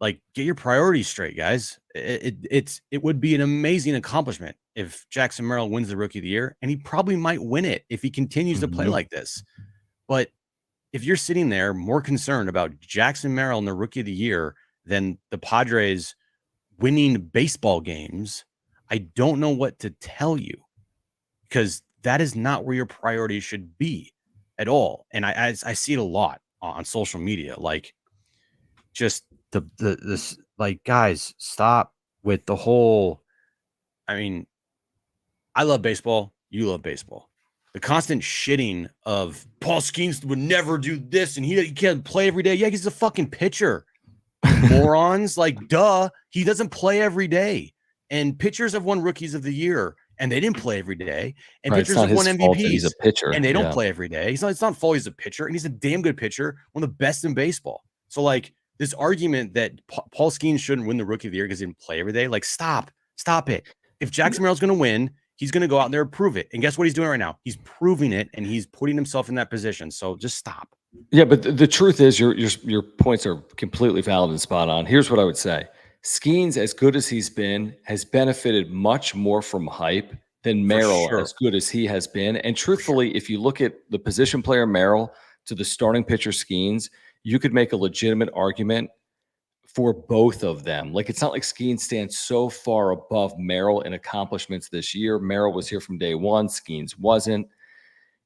like, get your priorities straight, guys. It would be an amazing accomplishment if Jackson Merrill wins the Rookie of the Year, and he probably might win it if he continues to play like this. But if you're sitting there more concerned about Jackson Merrill and the Rookie of the Year than the Padres winning baseball games, I don't know what to tell you, because that is not where your priority should be at all. And I see it a lot on social media, like, just this, like, guys, stop with the whole, I mean, I love baseball. You love baseball. The constant shitting of Paul Skeens would never do this, and he can't play every day. Yeah, he's a fucking pitcher. Morons. Like, duh. He doesn't play every day. And pitchers have won Rookies of the Year, and they didn't play every day. And pitchers have won MVPs. He's a pitcher, and they don't play every day. It's not fault he's a pitcher, and he's a damn good pitcher, one of the best in baseball. So, like, this argument that Paul Skeens shouldn't win the Rookie of the Year because he didn't play every day, like, stop it. If Jackson Merrill's going to win, he's going to go out there and prove it. And guess what he's doing right now? He's proving it, and he's putting himself in that position. So just stop. Yeah, but the truth is your points are completely valid and spot on. Here's what I would say. Skeens, as good as he's been, has benefited much more from hype than Merrill, as good as he has been. And truthfully, if you look at the position player Merrill to the starting pitcher Skeens, you could make a legitimate argument for both of them. Like, it's not like Skeens stands so far above Merrill in accomplishments this year. Merrill was here from day one. Skeens wasn't.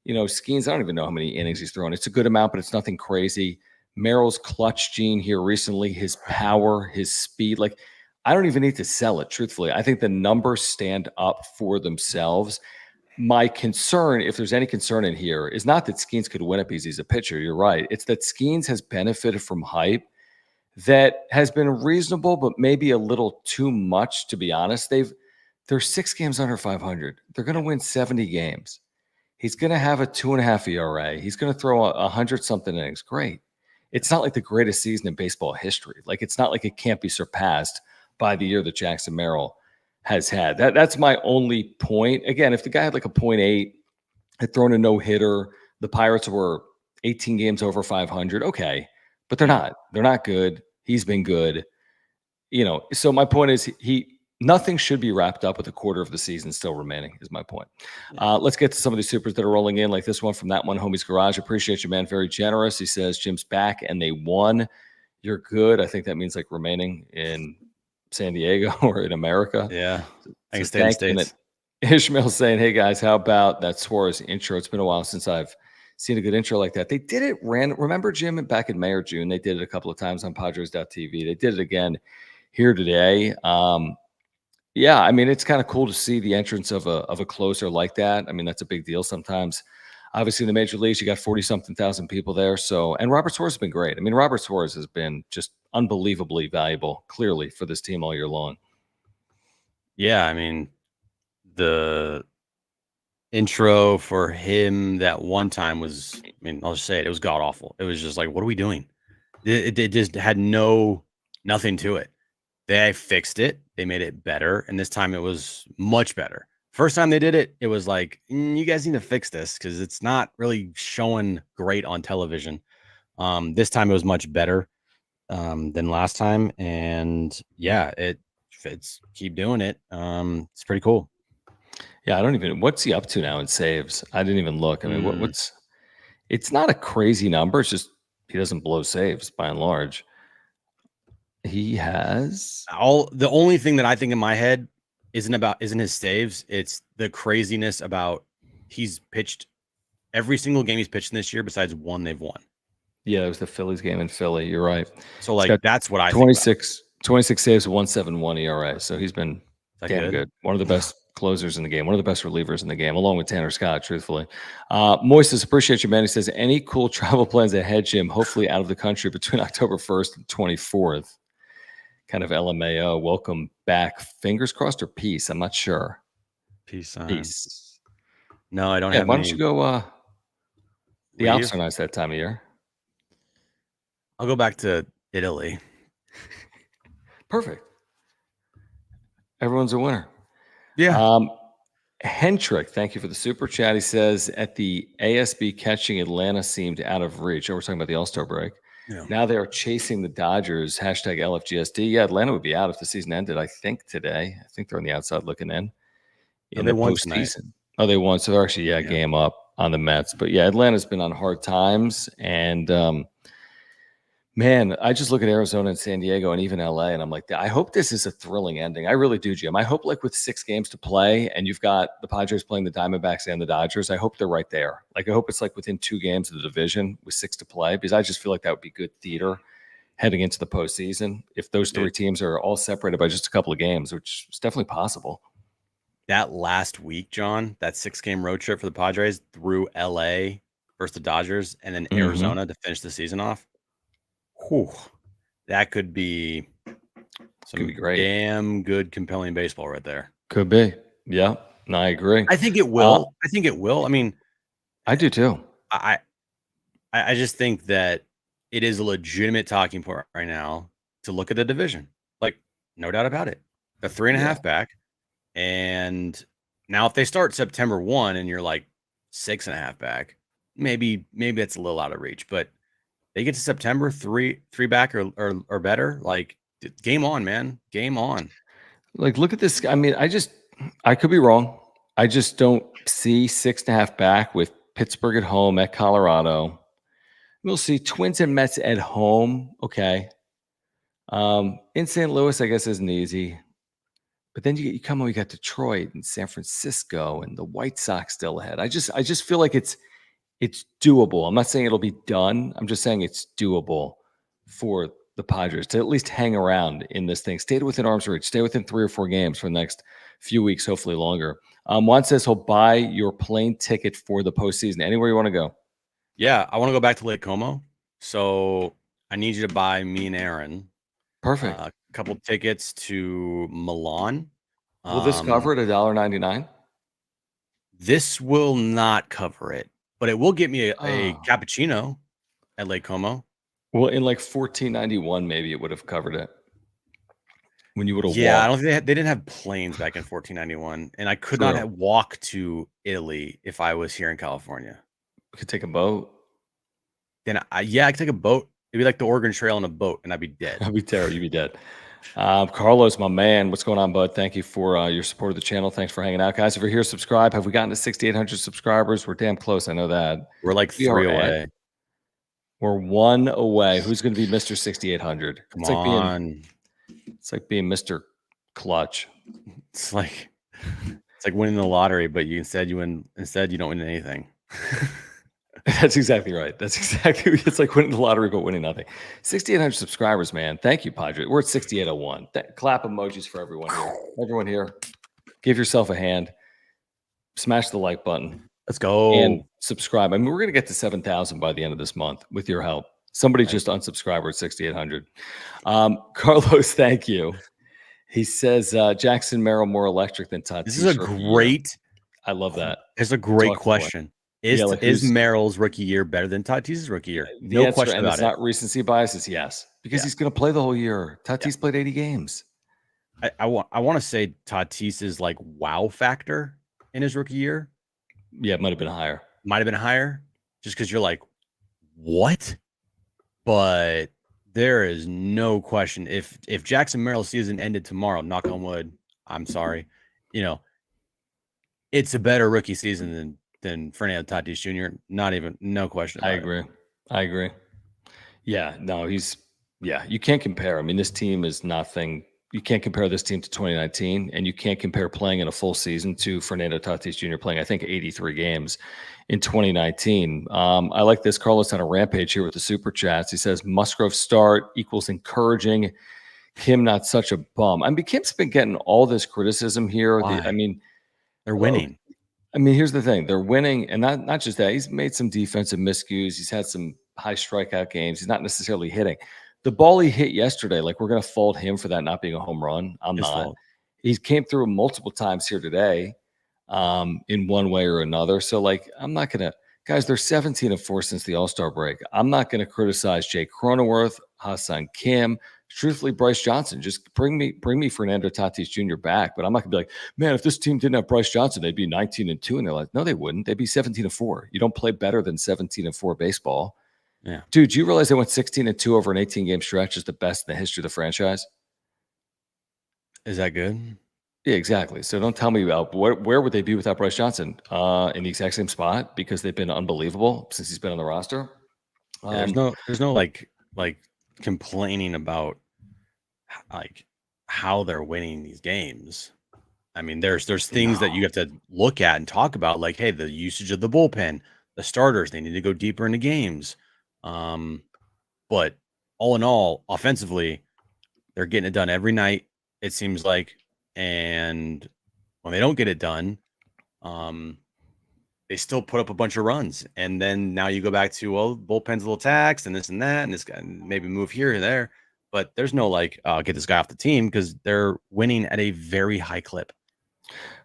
You know, Skeens, I don't even know how many innings he's thrown. It's a good amount, but it's nothing crazy. Merrill's clutch gene here recently, his power, his speed. Like, I don't even need to sell it, truthfully. I think the numbers stand up for themselves. My concern, if there's any concern in here, is not that Skeens could win it because he's a pitcher. You're right. It's that Skeens has benefited from hype that has been reasonable, but maybe a little too much, to be honest. They're 6 games under 500. They're going to win 70 games. He's going to have a 2.5 ERA. He's going to throw 100-something innings. Great. It's not like the greatest season in baseball history. Like, it's not like it can't be surpassed by the year that Jackson Merrill has had. That's my only point. Again, if the guy had like a 0.8, had thrown a no-hitter, the Pirates were 18 games over 500, okay. But they're not. They're not good. He's been good. You know, so my point is nothing should be wrapped up with a quarter of the season still remaining, is my point. Let's get to some of these supers that are rolling in, like this one from That One Homie's Garage. Appreciate you, man. Very generous. He says, Jim's back and they won. You're good. I think that means like remaining in San Diego or in America. Yeah. I can stay in the States. Ishmael's saying, hey, guys, how about that Suarez intro? It's been a while since I've seen a good intro like that. They did it remember, Jim, back in May or June? They did it a couple of times on Padres.tv. They did it again here today. Yeah, I mean, it's kind of cool to see the entrance of a closer like that. I mean, that's a big deal sometimes. Obviously, in the major leagues, you got 40-something thousand people there. So, and Robert Suarez has been great. I mean, Robert Suarez has been just unbelievably valuable, clearly, for this team all year long. Yeah, I mean, the intro for him that one time was, I mean, I'll just say it was god awful. It was just like, what are we doing? It just had nothing to it. They fixed it. They made it better. And this time it was much better. First time they did it, it was like, you guys need to fix this because it's not really showing great on television. This time it was much better than last time. And yeah, it's keep doing it. It's pretty cool. Yeah, I don't even. What's he up to now in saves? I didn't even look. I mean, what's? It's not a crazy number. It's just he doesn't blow saves by and large. He has the only thing that I think in my head isn't his saves. It's the craziness about he's pitched every single game he's pitched in this year besides one they've won. Yeah, it was the Phillies game in Philly. You're right. So like that's what I 26 saves, 1.71 ERA. So he's been damn good. One of the best closers in the game, one of the best relievers in the game, along with Tanner Scott, truthfully. Moises, appreciate you, man. He says, any cool travel plans ahead, Jim? Hopefully out of the country between October 1st and 24th. Kind of LMAO. Welcome back. Fingers crossed or peace? I'm not sure. Peace. Peace. No, I don't have why don't you go the Alps are nice that time of year. I'll go back to Italy. Perfect. Everyone's a winner. Yeah. Hendrick, thank you for the super chat. He says, at the ASB catching, Atlanta seemed out of reach. Oh, we're talking about the All-Star break. Yeah. Now they are chasing the Dodgers. Hashtag LFGSD. Yeah, Atlanta would be out if the season ended, I think, today. I think they're on the outside looking in the postseason. Oh, they won. So they're actually, game up on the Mets. But yeah, Atlanta's been on hard times. And man, I just look at Arizona and San Diego and even LA, and I'm like, I hope this is a thrilling ending. I really do, Jim. I hope, like, with 6 games to play and you've got the Padres playing the Diamondbacks and the Dodgers, I hope they're right there. Like, I hope it's like within 2 games of the division with 6 to play, because I just feel like that would be good theater heading into the postseason if those 3 teams are all separated by just a couple of games, which is definitely possible. That last week, John, that 6-game road trip for the Padres through LA versus the Dodgers and then Arizona to finish the season off. Whew, that could be great. Damn good, compelling baseball right there. Could be. Yeah, no, I agree. I think it will. I mean, I do too. I just think that it is a legitimate talking point right now to look at the division. Like, no doubt about it. The 3.5 back. And now if they start September 1 and you're like 6.5 back, maybe it's a little out of reach, but they get to September 3 back or better. Like, game on, man. Game on. Like, look at this. I mean, I could be wrong. I just don't see 6.5 back with Pittsburgh at home at Colorado. We'll see Twins and Mets at home. Okay. In St. Louis, I guess isn't easy. But then you come on, you got Detroit and San Francisco and the White Sox still ahead. I just feel like it's doable. I'm not saying it'll be done. I'm just saying it's doable for the Padres to at least hang around in this thing. Stay within arm's reach. Stay within 3 or 4 games for the next few weeks, hopefully longer. Juan says he'll buy your plane ticket for the postseason. Anywhere you want to go. Yeah, I want to go back to Lake Como. So I need you to buy me and Aaron. Perfect. A couple tickets to Milan. Will this cover it $1.99? This will not cover it, but it will get me a cappuccino at Lake Como. Well, in like $14.91, maybe it would have covered it. When you would have walked. I don't think they didn't have planes back in $14.91, and I could not have walked to Italy if I was here in California. We could take a boat. Then I could take a boat. It'd be like the Oregon Trail on a boat, and I'd be dead. I'd be terrible. You'd be dead. Carlos, my man, what's going on, bud? Thank you for your support of the channel. Thanks for hanging out, guys. If you're here, subscribe. Have we gotten to 6,800 subscribers? We're damn close. I know that. We're like 3 away. We're 1 away. Who's going to be Mr. 6,800? It's like being Mr. Clutch. It's like winning the lottery, but you don't win anything. That's exactly right. It's like winning the lottery, but winning nothing. 6,800 subscribers, man. Thank you, Padre. We're at 6,801. Clap emojis for everyone here. Everyone here, give yourself a hand. Smash the like button. Let's go. And subscribe. I mean, we're going to get to 7,000 by the end of this month with your help. Somebody just unsubscribe. We're at 6,800. Carlos, thank you. He says, Jackson Merrill more electric than Tatis. This is a great I love that. It's a great Talk to the question. Is Merrill's rookie year better than Tatis's rookie year? The No answer, question and about it's it. not recency bias, is yes, because he's going to play the whole year. Tatis played 80 games. I want to say Tatis's like wow factor in his rookie year. Yeah, it might have been higher. Just because you're like, what? But there is no question. If Jackson Merrill's season ended tomorrow, knock on wood, I'm sorry, it's a better rookie season than Fernando Tatis Jr. No question about it. I agree. Yeah, no, you can't compare. I mean, this team is nothing. You can't compare this team to 2019, and you can't compare playing in a full season to Fernando Tatis Jr. playing, I think, 83 games in 2019. I like this. Carlos on a rampage here with the super chats. He says Musgrove start equals encouraging. Kim not such a bum. I mean, Kim's been getting all this criticism here. They're winning. Here's the thing. They're winning, and not just that. He's made some defensive miscues. He's had some high strikeout games. He's not necessarily hitting. The ball he hit yesterday, like we're going to fault him for that not being a home run. I'm His not. fault. He came through multiple times here today in one way or another. So, like, I'm not going to – guys, they're 17-4 since the All-Star break. I'm not going to criticize Jake Cronenworth, Hassan Kim. Truthfully, Bryce Johnson, just bring me Fernando Tatis Jr. back. But I'm not gonna be like, man, if this team didn't have Bryce Johnson, they'd be 19-2. And they're like, no, they wouldn't. They'd be 17-4. You don't play better than 17-4 baseball. Yeah. Dude, do you realize they went 16-2 over an 18-game stretch is the best in the history of the franchise? Is that good? Yeah, exactly. So don't tell me about where would they be without Bryce Johnson? In the exact same spot because they've been unbelievable since he's been on the roster. There's no like complaining about like how they're winning these games. I mean, there's things that you have to look at and talk about, like, hey, the usage of the bullpen, the starters, they need to go deeper into games. But all in all, offensively, they're getting it done every night, it seems like. And when they don't get it done, they still put up a bunch of runs. And then now you go back to, well, bullpen's a little taxed and this and that, and this guy maybe move here and there. But there's no like, get this guy off the team because they're winning at a very high clip.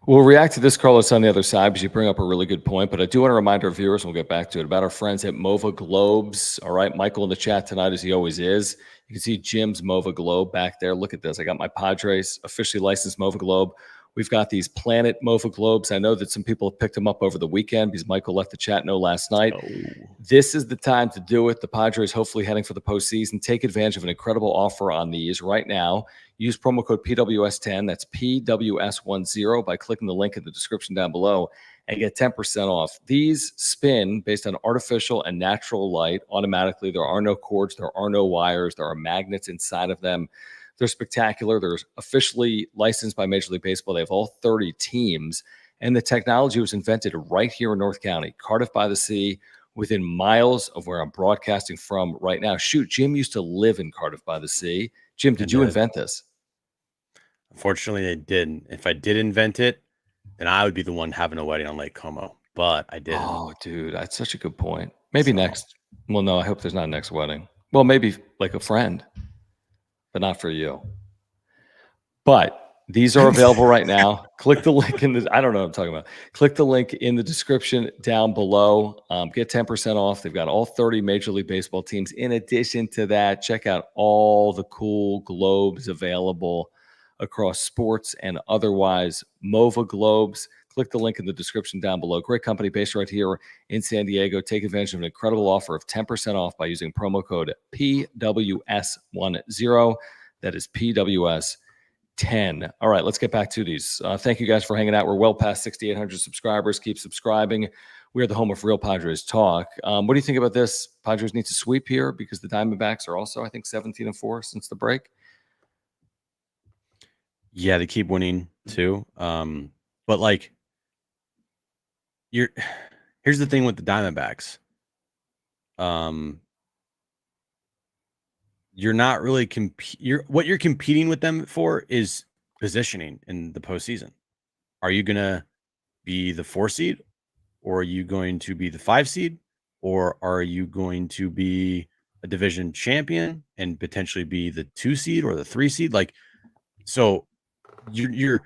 We'll react to this, Carlos, on the other side because you bring up a really good point. But I do want to remind our viewers, and we'll get back to it, about our friends at Mova Globes. All right, Michael in the chat tonight, as he always is. You can see Jim's Mova Globe back there. Look at this. I got my Padres officially licensed Mova Globe. We've got these Planet Mova Globes. I know that some people have picked them up over the weekend because Michael let the chat know last night. This is the time to do it. The Padres hopefully heading for the postseason. Take advantage of an incredible offer on these right now. Use promo code PWS10. That's PWS10 by clicking the link in the description down below and get 10% off. These spin based on artificial and natural light automatically. There are no cords. There are no wires. There are magnets inside of them. They're spectacular. They're officially licensed by Major League Baseball. They have all 30 teams. And the technology was invented right here in North County, Cardiff by the Sea, within miles of where I'm broadcasting from right now. Shoot, Jim used to live in Cardiff by the Sea. Jim, did you invent this? Unfortunately, I didn't. If I did invent it, then I would be the one having a wedding on Lake Como. But I didn't. Oh, dude, that's such a good point. Maybe next. Well, no, I hope there's not a next wedding. Well, maybe like a friend, but not for you. But these are available right now. Click the link in the, I don't know what I'm talking about. Click the link in the description down below. Get 10% off. They've got all 30 Major League Baseball teams. In addition to that, check out all the cool globes available across sports and otherwise. Mova Globes. Click the link in the description down below. Great company based right here in San Diego. Take advantage of an incredible offer of 10% off by using promo code PWS10. That is PWS10. All right, let's get back to these. Thank you guys for hanging out. We're well past 6,800 subscribers. Keep subscribing. We are the home of Real Padres Talk. What do you think about this? Padres need to sweep here because the Diamondbacks are also, I think, 17-4 since the break. Yeah, they keep winning too. But like, here's the thing with the Diamondbacks. You're not really what you're competing with them for is positioning in the postseason. Are you gonna be the 4 seed, or are you going to be the 5 seed, or are you going to be a division champion and potentially be the 2 seed or the 3 seed? Like, so you're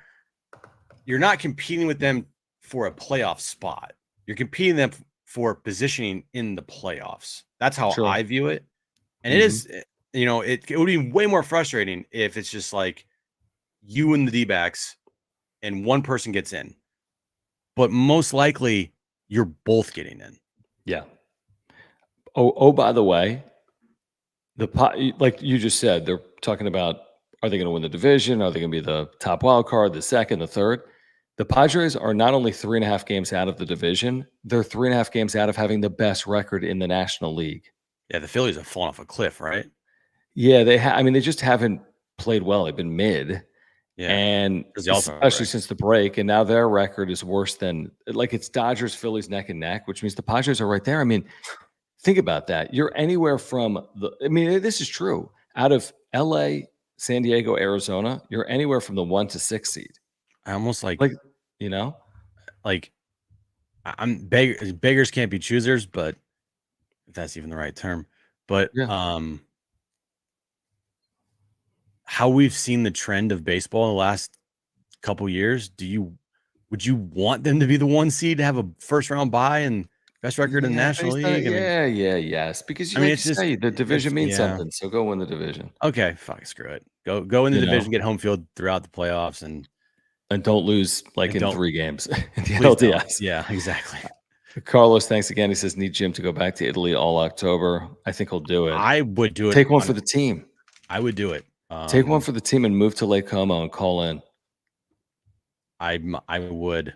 not competing with them for a playoff spot. You're competing them for positioning in the playoffs. That's how I view it. And it is, it would be way more frustrating if it's just like you and the D-backs and one person gets in. But most likely, you're both getting in. Yeah. Oh, by the way, like you just said, they're talking about, are they going to win the division? Are they going to be the top wild card, the second, the third? The Padres are not only 3.5 games out of the division, they're 3.5 games out of having the best record in the National League. Yeah, the Phillies have fallen off a cliff, right? Yeah, they just haven't played well. They've been mid. Yeah. And especially since the break, and now their record is worse than, like, it's Dodgers, Phillies neck and neck, which means the Padres are right there. I mean, think about that. You're anywhere from this is true. Out of LA, San Diego, Arizona, you're anywhere from the 1 to 6 seed. I almost like I'm beggars can't be choosers, but if that's even the right term. But how we've seen the trend of baseball in the last couple years, would you want them to be the 1 seed to have a first round bye and best record in the National League? Yes. Because it's just the division means something. So go win the division. Okay, fuck, screw it. Go in the division, get home field throughout the playoffs, and don't lose in 3 games in the LDS. Yeah, exactly. Carlos, thanks again. He says, need Jim to go back to Italy all October. I think he'll do it. I would do it. Take one for the team. I would do it. Take one for the team and move to Lake Como and call in. I would.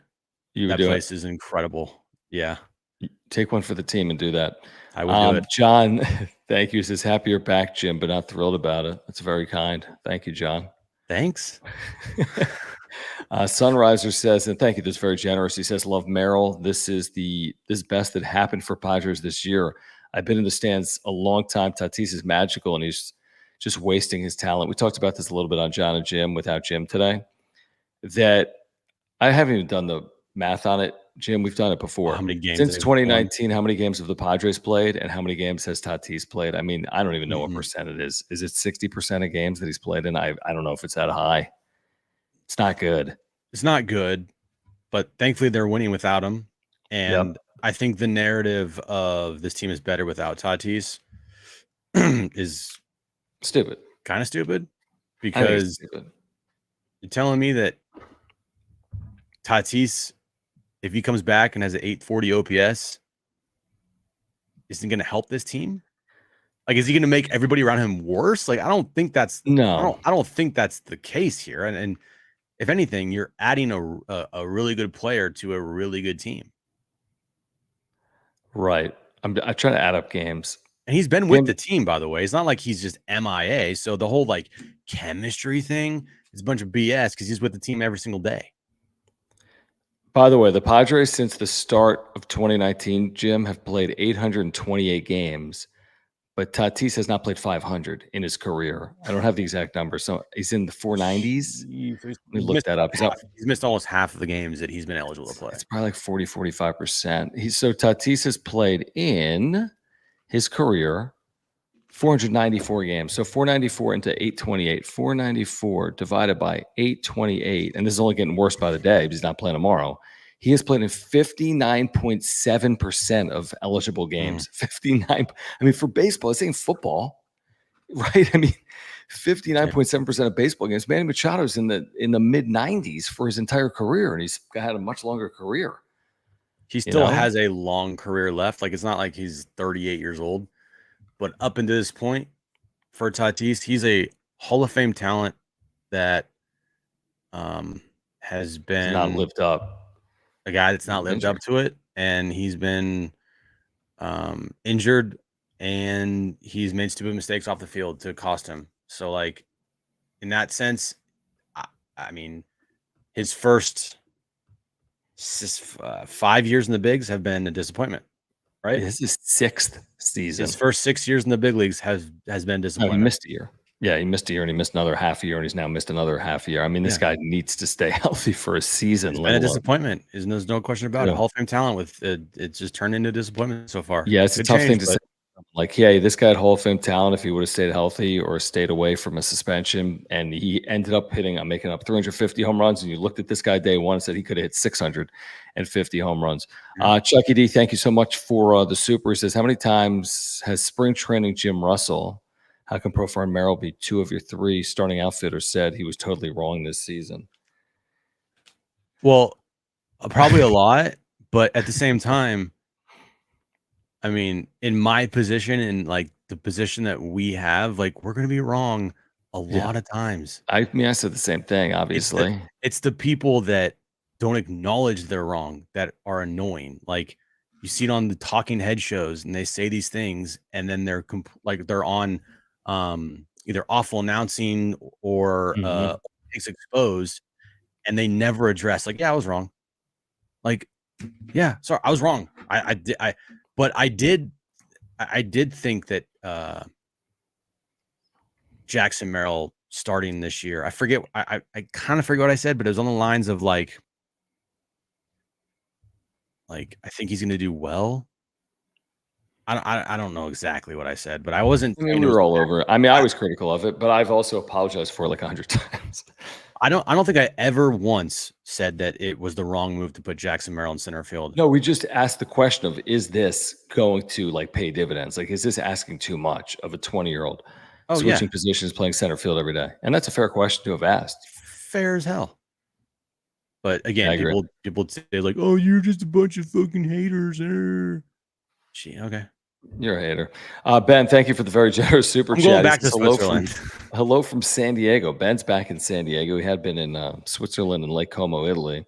That place is incredible. Yeah. Take one for the team and do that. I would do it. John, thank you. He says, happy you're back, Jim, but not thrilled about it. That's very kind. Thank you, John. Thanks. Sunriser says, and thank you, that's very generous. He says, love Merrill. This is best that happened for Padres this year. I've been in the stands a long time. Tatis is magical, and he's just wasting his talent. We talked about this a little bit on John and Jim without Jim today, that I haven't even done the math on it. Jim, we've done it before. How many games since 2019? How many games have the Padres played, and how many games has Tatis played? I mean, I don't even know what percent it is. Is it 60% of games that he's played in? I don't know if it's that high. It's not good. It's not good, but thankfully they're winning without him. And I think the narrative of this team is better without Tatis is stupid. Kind of stupid, because you're telling me that Tatis, if he comes back and has an 840 OPS, isn't going to help this team? Like, is he going to make everybody around him worse? Like, I don't think that's I don't think that's the case here. And if anything, you're adding a really good player to a really good team. Right. I'm trying to add up games. And he's been with the team, by the way. It's not like he's just MIA. So the whole chemistry thing is a bunch of BS because he's with the team every single day. By the way, the Padres, since the start of 2019, Jim, have played 828 games, but Tatis has not played 500 in his career. I don't have the exact number. So he's in the 490s. Let me look that up. He's missed almost half of the games that he's been eligible to play. It's probably like 45%. So Tatis has played in his career 494 games. So 494 into 828. 494 divided by 828. And this is only getting worse by the day because he's not playing tomorrow. He has played in 59.7% of eligible games. 59. I mean, for baseball, this ain't football, right? I mean, 59.7% of baseball games. Manny Machado's in the mid 90s for his entire career, and he's had a much longer career. He still has a long career left. Like, it's not like he's 38 years old, but up until this point for Tatis, he's a Hall of Fame talent that has been not lived up. A guy that's not lived up to it, and he's been injured, and he's made stupid mistakes off the field to cost him. So, like, in that sense, I mean, his first 5 years in the bigs have been a disappointment, right? This is 6th season. His first 6 years in the big leagues has been disappointment. He missed a year. Yeah, he missed a year, and he missed another half a year, and he's now missed another half a year. I mean, this guy needs to stay healthy for a season. It's been a disappointment. There's no question about it. Hall of Fame talent with it's just turned into a disappointment so far. Yeah, it's a tough thing to say. Like, yeah, this guy had Hall of Fame talent if he would have stayed healthy or stayed away from a suspension. And he ended up hitting, I'm making up 350 home runs. And you looked at this guy day one and said he could have hit 650 home runs. Chucky D, thank you so much for the super. He says, how many times has spring training Jim Russell, how can Pro Farm Merrill be 2 of your 3 starting outfitters, said he was totally wrong this season? Well, probably a lot, but at the same time, I mean, in my position and like the position that we have, like we're going to be wrong a lot of times. I mean, I said the same thing, obviously. It's the people that don't acknowledge they're wrong that are annoying. Like you see it on the talking head shows and they say these things and then they're like they're on either awful announcing or things exposed and they never address like, yeah, I was wrong. Like, yeah, sorry, I was wrong. I did think that Jackson Merrill starting this year. I forget. I kind of forget what I said, but it was on the lines of like I think he's going to do well. I don't know exactly what I said, but I wasn't. I mean, we were all over it. I mean, I was critical of it, but I've also apologized for it like 100 times. I don't think I ever once said that it was the wrong move to put Jackson Merrill in center field. No, we just asked the question of, is this going to like pay dividends? Like, is this asking too much of a 20-year-old switching positions, playing center field every day? And that's a fair question to have asked. Fair as hell. But again, people say like, "Oh, you're just a bunch of fucking haters." Gee, okay. You're a hater. Ben, thank you for the very generous super chat. Going back to Switzerland. Hello from San Diego. Ben's back in San Diego. He had been in Switzerland and Lake Como, Italy.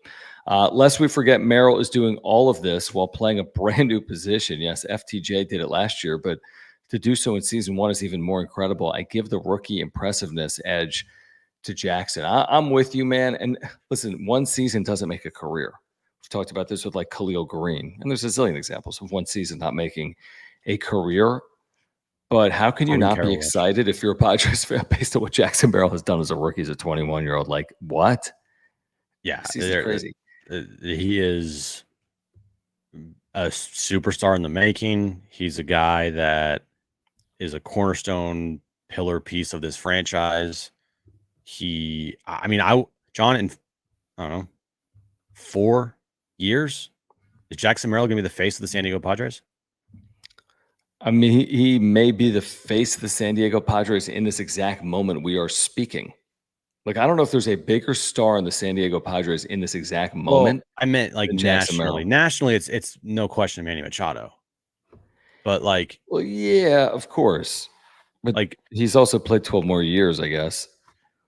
Lest we forget, Merrill is doing all of this while playing a brand new position. Yes, FTJ did it last year, but to do so in season 1 is even more incredible. I give the rookie impressiveness edge to Jackson. I'm with you, man. And listen, one season doesn't make a career. We've talked about this with like Khalil Green, and there's a zillion examples of one season not making a career. But how can you not be excited if you're a Padres fan based on what Jackson Merrill has done as a rookie, as a 21-year-old? Like, what? Yeah, crazy. He is a superstar in the making. He's a guy that is a cornerstone pillar piece of this franchise. John, in I don't know, 4 years, is Jackson Merrill going to be the face of the San Diego Padres? I mean, he may be the face of the San Diego Padres in this exact moment we are speaking. Like, I don't know if there's a bigger star in the San Diego Padres in this exact moment. Well, I meant like nationally. Nationally, it's no question Manny Machado. But like, well, yeah, of course. But like, he's also played 12 more years, I guess.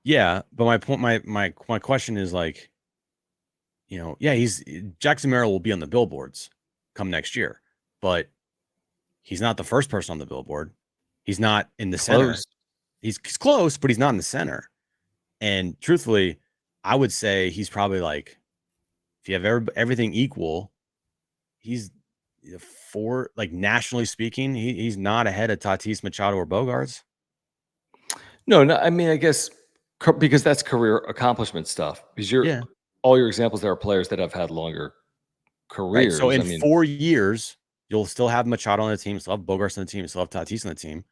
Yeah, but my point, my question is like, Jackson Merrill will be on the billboards come next year, but he's not the first person on the billboard. He's not in the center. He's close, but he's not in the center. And truthfully, I would say he's probably like, if you have everything equal, he's nationally speaking, he's not ahead of Tatis, Machado, or Bogarts. No, I mean, I guess because that's career accomplishment stuff. Because all your examples there are players that have had longer careers. Right. So in 4 years, you'll still have Machado on the team, still have Bogarts on the team, still have Tatis on the team.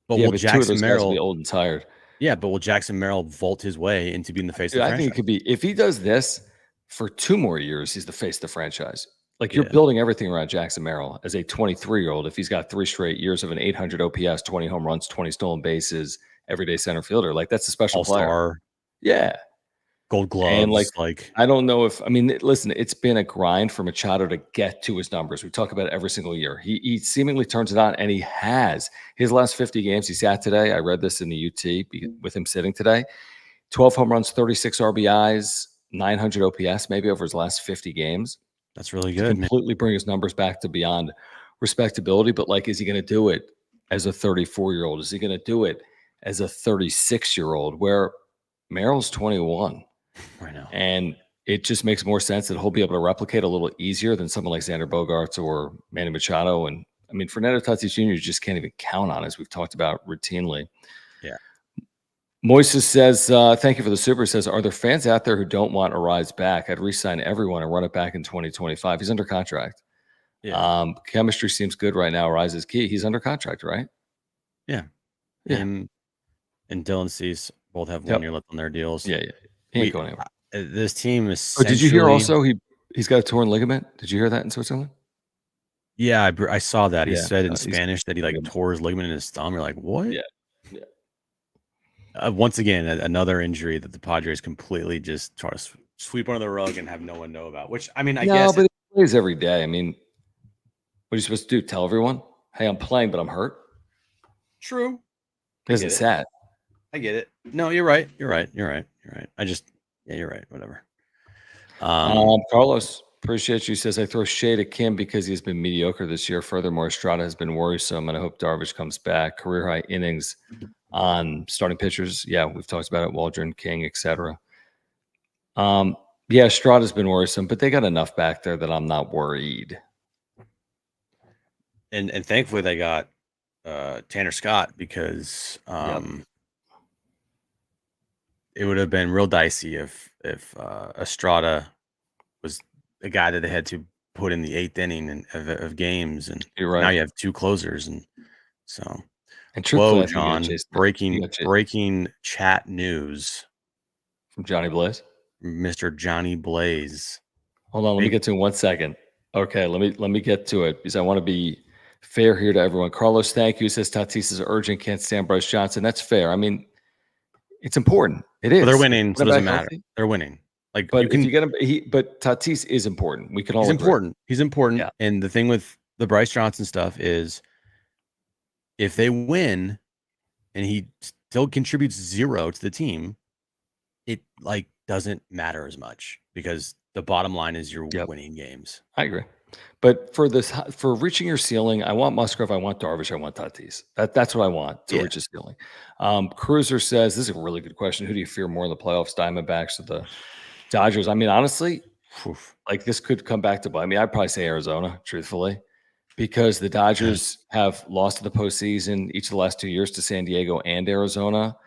But will Jackson Merrill be old and tired? Yeah, but will Jackson Merrill vault his way into being the face of the franchise? I think it could be, if he does this for 2 more years, he's the face of the franchise. Like, you're building everything around Jackson Merrill as a 23-year-old. If he's got 3 straight years of an 800 OPS, 20 home runs, 20 stolen bases, everyday center fielder, like, that's a special player. Yeah. Gold gloves. And like, I don't know if, I mean, listen, it's been a grind for Machado to get to his numbers. We talk about it every single year. He seemingly turns it on, and he has. His last 50 games, he sat today. I read this in the UT with him sitting today. 12 home runs, 36 RBIs, 900 OPS, maybe over his last 50 games. That's really good. Completely bring his numbers back to beyond respectability. But like, is he going to do it as a 34-year-old? Is he going to do it as a 36-year-old? Where Merrill's 21 right now, and it just makes more sense that he'll be able to replicate a little easier than someone like Xander Bogaerts or Manny Machado. And I mean, Fernando Tatis Jr. you just can't even count on, as we've talked about routinely. Yeah. Moises says, thank you for the super. Says, are there fans out there who don't want Arraez back? I'd re-sign everyone and run it back in 2025. He's under contract. Yeah. Chemistry seems good right now. Arraez is key. He's under contract, right? Yeah. Yeah. Him and Dylan Cease both have 1 Yep. year left on their deals. Yeah. He ain't going anywhere. This team is. Oh, did you hear also he's got a torn ligament? Did you hear that in Switzerland? Yeah, I saw that. He Yeah, said in Spanish that he like tore his ligament in his thumb. You're like, what? Yeah. Once again, another injury that the Padres completely just try to sweep under the rug and have no one know about. Which I mean, I guess but he plays every day. I mean, what are you supposed to do? Tell everyone, "Hey, I'm playing, but I'm hurt." True. Isn't sad. I get it. No, you're right. You're right. You're right. Whatever. Carlos, appreciate you. Says I throw shade at Kim because he's been mediocre this year. Furthermore, Estrada has been worrisome, and I hope Darvish comes back. Career high innings on starting pitchers. Yeah, we've talked about it. Waldron, King, etc. Yeah, Estrada's been worrisome, but they got enough back there that I'm not worried. And thankfully they got Tanner Scott because it would have been real dicey if Estrada was the guy that they had to put in the 8th inning of games, and you're right. Now you have 2 closers, and so. And whoa, John! Breaking chat news from Johnny Blaze, Mr. Johnny Blaze. Hold on, let me get to it in 1 second. Okay, let me get to it because I want to be fair here to everyone. Carlos, thank you. Says Tatis is urgent. Can't stand Bryce Johnson. That's fair. I mean, it's important. It is. Well, they're winning, so it doesn't matter. They're winning. Like, but if you get him, but Tatis is important. We can all. He's important. He's important. Yeah. And the thing with the Bryce Johnson stuff is, if they win, and he still contributes 0 to the team, it like doesn't matter as much because the bottom line is you're winning games. I agree. But for reaching your ceiling, I want Musgrove, I want Darvish, I want Tatis. That's what I want to reach a ceiling. Cruiser says, this is a really good question. Who do you fear more in the playoffs, Diamondbacks or the Dodgers? I mean, honestly, like this could come back to bite me. I'd probably say Arizona, truthfully, because the Dodgers have lost to the postseason each of the last 2 years to San Diego and Arizona.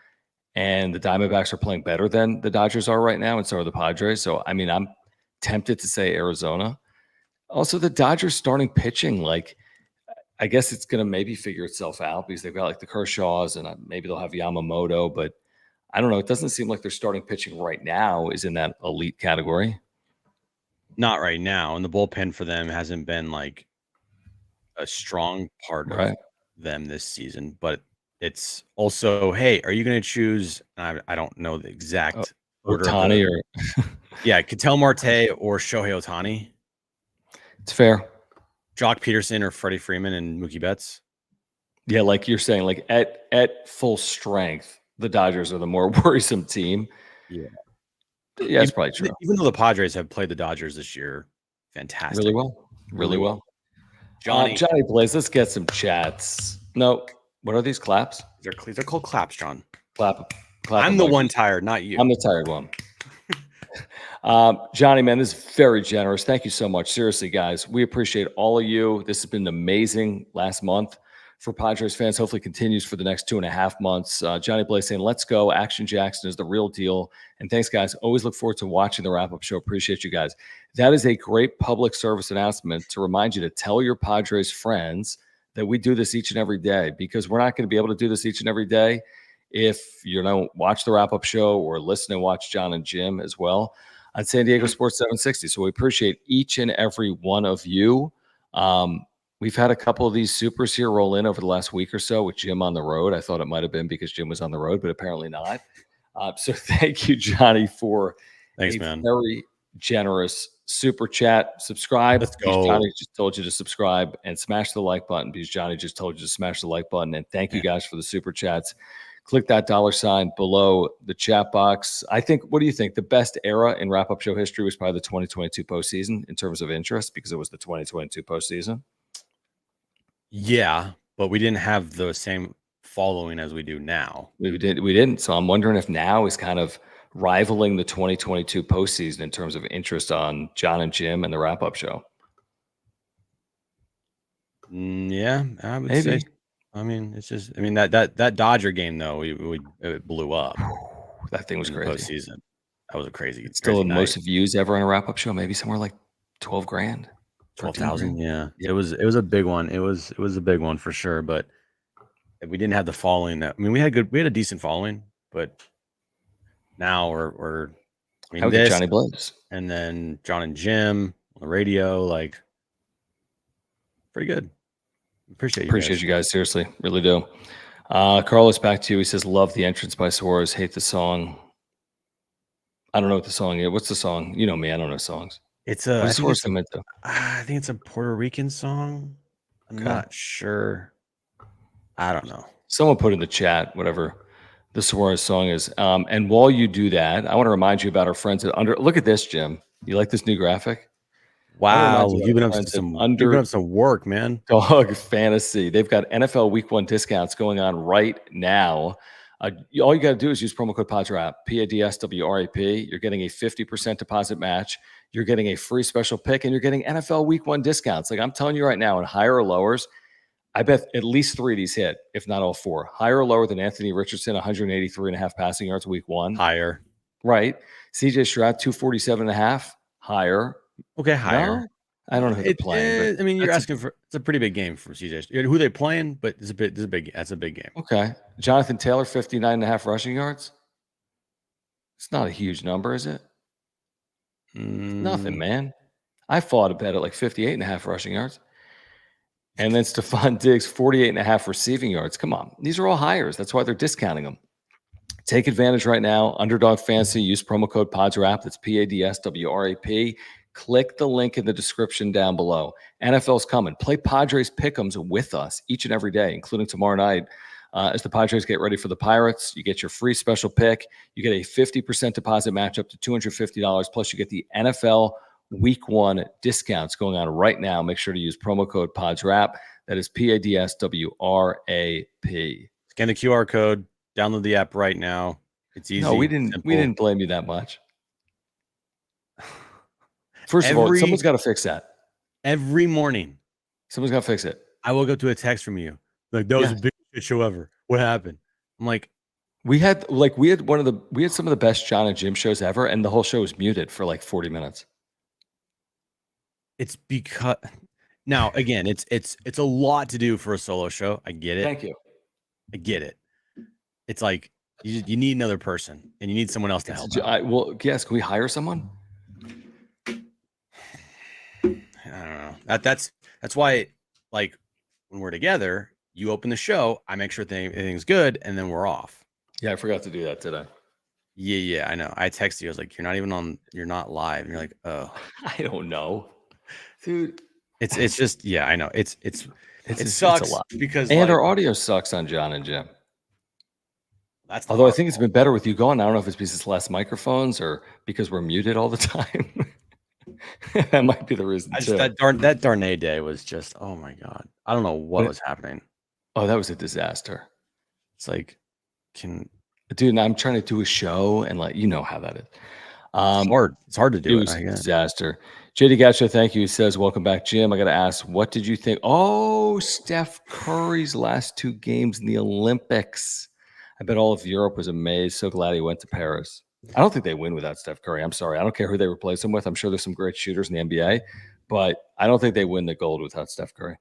And the Diamondbacks are playing better than the Dodgers are right now, and so are the Padres. So, I mean, I'm tempted to say Arizona. Also, the Dodgers starting pitching, like, I guess it's going to maybe figure itself out because they've got like the Kershaws and maybe they'll have Yamamoto, but I don't know. It doesn't seem like their starting pitching right now is in that elite category. Not right now. And the bullpen for them hasn't been like a strong part of them this season, but it's also, hey, are you going to choose? I don't know the exact order. Ohtani Ketel Marte or Shohei Ohtani. It's fair. Jock Peterson or Freddie Freeman and Mookie Betts. Yeah, like you're saying, like at full strength, the Dodgers are the more worrisome team. Yeah, it's probably true. Even though the Padres have played the Dodgers this year, fantastic, really well. Johnny Blaze, let's get some chats. No, what are these claps? They're called claps, John. Clap. I'm the one tired, not you. I'm the tired one. Johnny, man, this is very generous. Thank you so much. Seriously, guys, we appreciate all of you. This has been an amazing last month for Padres fans. Hopefully continues for the next 2.5 months. Johnny Blaze saying, let's go. Action Jackson is the real deal. And thanks, guys. Always look forward to watching the wrap-up show. Appreciate you guys. That is a great public service announcement to remind you to tell your Padres friends that we do this each and every day, because we're not going to be able to do this each and every day if you don't watch the wrap-up show or listen and watch John and Jim as well on San Diego Sports 760. So we appreciate each and every one of you. We've had a couple of these supers here roll in over the last week or so with Jim on the road. I thought it might have been because Jim was on the road, but apparently not. So thank you, Johnny, for man. Very generous super chat. Subscribe. Let's go. Johnny just told you to subscribe and smash the like button because Johnny just told you to smash the like button. And thank you guys for the super chats. Click that $sign below the chat box. I think, what do you think? The best era in wrap-up show history was probably the 2022 postseason in terms of interest because it was the 2022 postseason. Yeah, but we didn't have the same following as we do now. We didn't. So I'm wondering if now is kind of rivaling the 2022 postseason in terms of interest on John and Jim and the wrap-up show. Yeah, I would say. I mean, it's just. I mean that Dodger game though, it blew up. That thing was crazy. Postseason. That was a crazy. It's still the most views ever on a wrap-up show. Maybe somewhere like 12 grand. 12,000. Yeah. It was a big one. It was a big one for sure. But we didn't have the following that. I mean, we had a decent following, but now we're I How mean, we get this Johnny Blaze? and then John and Jim on the radio, like pretty good. Appreciate you guys. Seriously, really do. Carlos, back to you. He says, love the entrance by Suarez. Hate the song. I don't know what the song is. What's the song? You know me. I don't know songs. It's What I does think Suarez it's come into? I think it's a Puerto Rican song. I'm not sure. I don't know. Someone put in the chat whatever the Suarez song is. And while you do that, I want to remind you about our friends at Look at this, Jim. You like this new graphic? Wow, you've been up to some work, man. Dog Fantasy. They've got NFL Week 1 discounts going on right now. All you got to do is use promo code PADSWRAP, PADSWRAP. You're getting a 50% deposit match. You're getting a free special pick, and you're getting NFL Week 1 discounts. Like I'm telling you right now, in higher or lowers, I bet at least 3 of these hit, if not all 4. Higher or lower than Anthony Richardson, 183.5 passing yards Week 1. Higher. Right. CJ Stroud, 247.5. Higher. Okay, higher. No? I don't know who they're playing. I mean, you're asking for it's a pretty big game for CJ. Who they playing, but that's a big game. Okay. Jonathan Taylor, 59.5 rushing yards. It's not a huge number, is it? Nothing, man. I fought a bet at like 58.5 rushing yards. And then Stephon Diggs, 48.5 receiving yards. Come on. These are all hires. That's why they're discounting them. Take advantage right now. Underdog Fantasy. Use promo code PADSWRAP. That's PADSWRAP. Click the link in the description down below. NFL's coming. Play Padres Pick'ems with us each and every day, including tomorrow night. As the Padres get ready for the Pirates, you get your free special pick. You get a 50% deposit match up to $250. Plus, you get the NFL Week 1 discounts going on right now. Make sure to use promo code PADSWRAP. That is PADSWRAP. Scan the QR code. Download the app right now. It's easy. No, we didn't blame you that much. First of all, someone's got to fix that. Every morning. Someone's got to fix it. I woke up to a text from you. Like, that was the biggest shit show ever. What happened? I'm like, we had some of the best John and Jim shows ever, and the whole show was muted for like 40 minutes. It's because now again, it's a lot to do for a solo show. I get it. Thank you. I get it. It's like you need another person, and you need someone else to help. Yes. Can we hire someone? I don't know. That's why, like, when we're together, you open the show, I make sure everything's good, and then we're off. Yeah, I forgot to do that today. Yeah, I know. I texted you. I was like, you're not live. And you're like, oh. I don't know. Dude. It's just, yeah, I know. It sucks a lot. Because our audio sucks on John and Jim. Although I think it's been better with you going. I don't know if it's because it's less microphones or because we're muted all the time. That might be the reason. That Darnay day was just, oh my God. I don't know what was happening. Oh, that was a disaster. It's like, dude, I'm trying to do a show and you know how that is. It's hard to do. It was a disaster. JD Gacho, thank you. He says, welcome back, Jim. I got to ask, what did you think? Oh, Steph Curry's last 2 games in the Olympics. I bet all of Europe was amazed. So glad he went to Paris. I don't think they win without Steph Curry. I'm sorry. I don't care who they replace him with. I'm sure there's some great shooters in the NBA, but I don't think they win the gold without Steph Curry.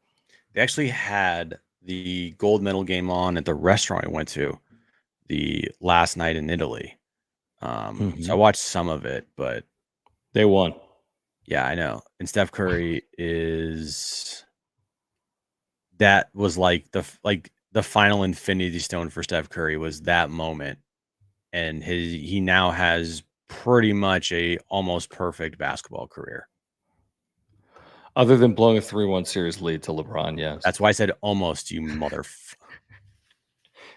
They actually had the gold medal game on at the restaurant I went to the last night in Italy. So I watched some of it, but they won. Yeah, I know. And Steph Curry that was like the final infinity stone for Steph Curry was that moment. And he now has pretty much a almost perfect basketball career. Other than blowing a 3-1 series lead to LeBron, yes. That's why I said almost, you motherfucker.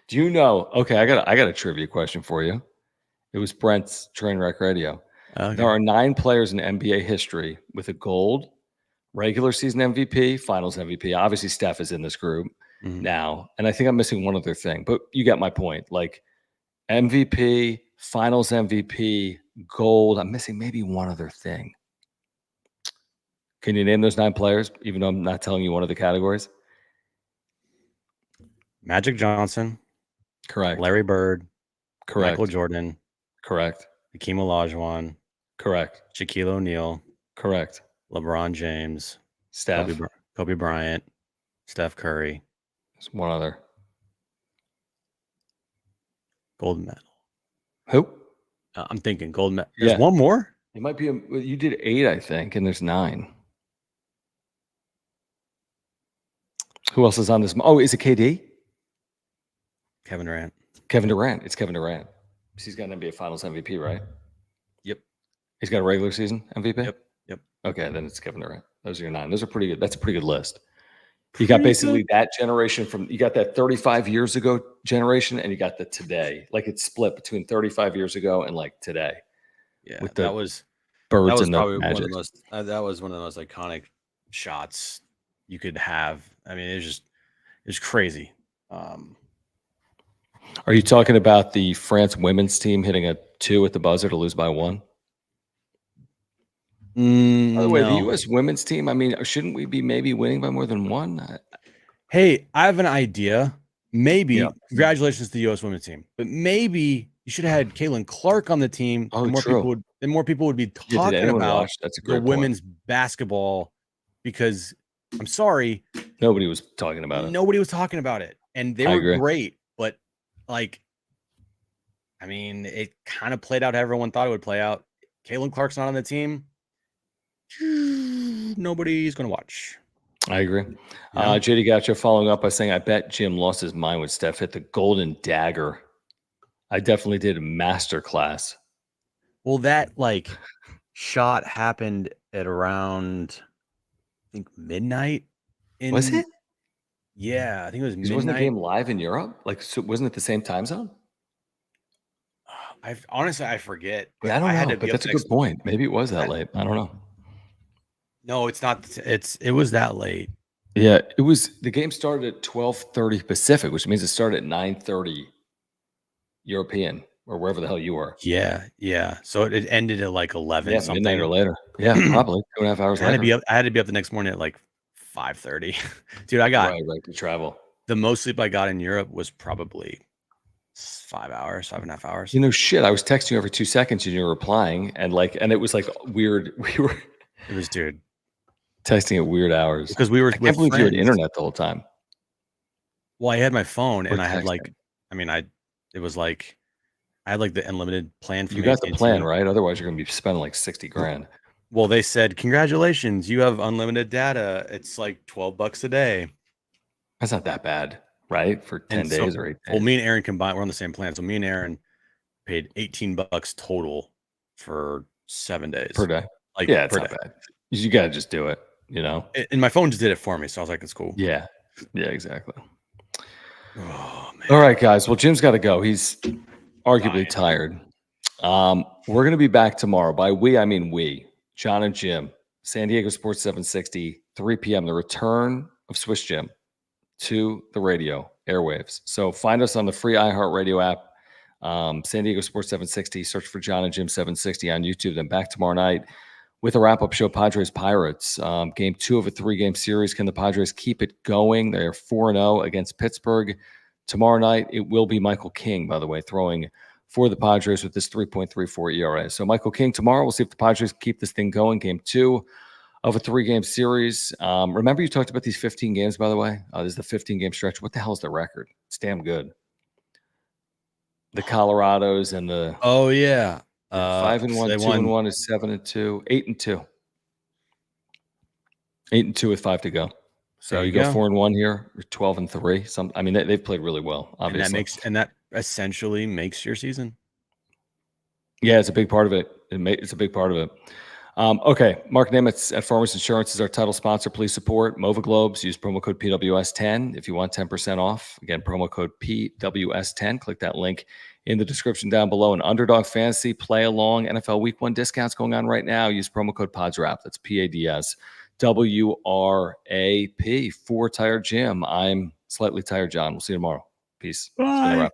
Do you know? Okay, I got a trivia question for you. It was Brent's Trainwreck Radio. Okay. There are 9 players in NBA history with a gold, regular season MVP, finals MVP. Obviously, Steph is in this group now. And I think I'm missing one other thing, but you get my point. Like MVP, finals MVP, gold. I'm missing maybe one other thing. Can you name those 9 players, even though I'm not telling you one of the categories? Magic Johnson. Correct. Larry Bird. Correct. Michael Jordan. Correct. Hakeem Olajuwon. Correct. Shaquille O'Neal. Correct. LeBron James. Steph. Kobe Bryant, Steph Curry. There's one other. Gold medal. Who? I'm thinking gold medal. There's one more? It might be. You did 8, I think, and there's 9. Who else is on this? Oh, is it KD? Kevin Durant. Kevin Durant. It's Kevin Durant. He's got an NBA Finals MVP, right? Yep. He's got a regular season MVP? Yep. Okay, then it's Kevin Durant. Those are your 9. Those are pretty good. That's a pretty good list. You got basically that generation you got that 35 years ago generation, and you got the today. Like it's split between 35 years ago and like today. Yeah, with that was birds and probably the one of magic. the most. That was one of the most iconic shots you could have. I mean, it's crazy. Are you talking about the France women's team hitting a 2 at the buzzer to lose by 1? By the way, the U.S. women's team, I mean, shouldn't we be maybe winning by more than 1? Hey, I have an idea. Maybe, congratulations to the U.S. women's team, but maybe you should have had Caitlin Clark on the team. Oh, more true. More people would be talking about That's a great women's basketball, because I'm sorry, nobody was talking about it. Nobody was talking about it, and they were great. But like, I mean, it kind of played out how everyone thought it would play out. Caitlin Clark's not on the team. Nobody's going to watch. I agree. JD Gotcha following up by saying, I bet Jim lost his mind when Steph hit the golden dagger. I definitely did a master class. Well, that like shot happened at around, I think, midnight. Was it? Yeah, I think it was midnight. Wasn't the game live in Europe? Like, so wasn't it the same time zone? Honestly, I forget. I don't know, but that's a good point. Maybe it was that late. I don't know. No, it's not. It was that late. Yeah, it was. The game started at 12:30 Pacific, which means it started at 9:30 European or wherever the hell you were. Yeah. So it ended at like 11 something midnight or later. Yeah, probably 2.5 hours later. I had to be up the next morning at like 5:30. Dude, I got right to travel. The most sleep I got in Europe was probably 5 hours, 5.5 hours. You know, shit. I was texting you every 2 seconds and you were replying, and it was like weird. It was, dude, texting at weird hours because we were. I can't believe you had internet the whole time. Well, I had my phone, and I had like, it was like, I had like the unlimited plan. You got the plan, right? Otherwise, you're gonna be spending like $60,000. Well, they said, congratulations, you have unlimited data. It's like $12 a day. That's not that bad, right? For 10 days or 8 days. Well, me and Aaron combined, we're on the same plan. So me and Aaron paid $18 total for 7 days per day. Like, yeah, it's not bad. You got to just do it, you know? And my phone just did it for me. So I was like, it's cool. Yeah, exactly. Oh, man. All right, guys. Well, Jim's got to go. He's arguably tired. We're going to be back tomorrow. By we, I mean we. John and Jim, San Diego Sports 760, 3 p.m. The return of Swiss Jim to the radio airwaves. So find us on the free iHeartRadio app, San Diego Sports 760. Search for John and Jim 760 on YouTube. Then back tomorrow night with a wrap-up show, Padres Pirates. Game 2 of a 3-game series. Can the Padres keep it going? They're 4-0 against Pittsburgh. Tomorrow night, it will be Michael King, by the way, throwing for the Padres with this 3.34 ERA. So Michael King tomorrow. We'll see if the Padres keep this thing going. Game 2 of a 3-game series. Remember you talked about these 15 games, by the way? This is the 15-game stretch. What the hell is the record? It's damn good. The Colorados and the... Oh, yeah. 5-1, 2-1 is 7-2, 8-2. 8-2 with 5 to go. So you go 4-1 here, 12-3. They've played really well, obviously. And that essentially makes your season. Yeah, it's a big part of it. It's a big part of it. Okay, Mark Nimitz at Farmers Insurance is our title sponsor. Please support Mova Globes. Use promo code PWS10 if you want 10% off. Again, promo code PWS10. Click that link in the description down below. And Underdog Fantasy Play Along NFL Week 1 discounts going on right now. Use promo code PODSWRAP. That's PADSWRAP for Tired Jim. I'm slightly tired, John. We'll see you tomorrow. Peace. Bye.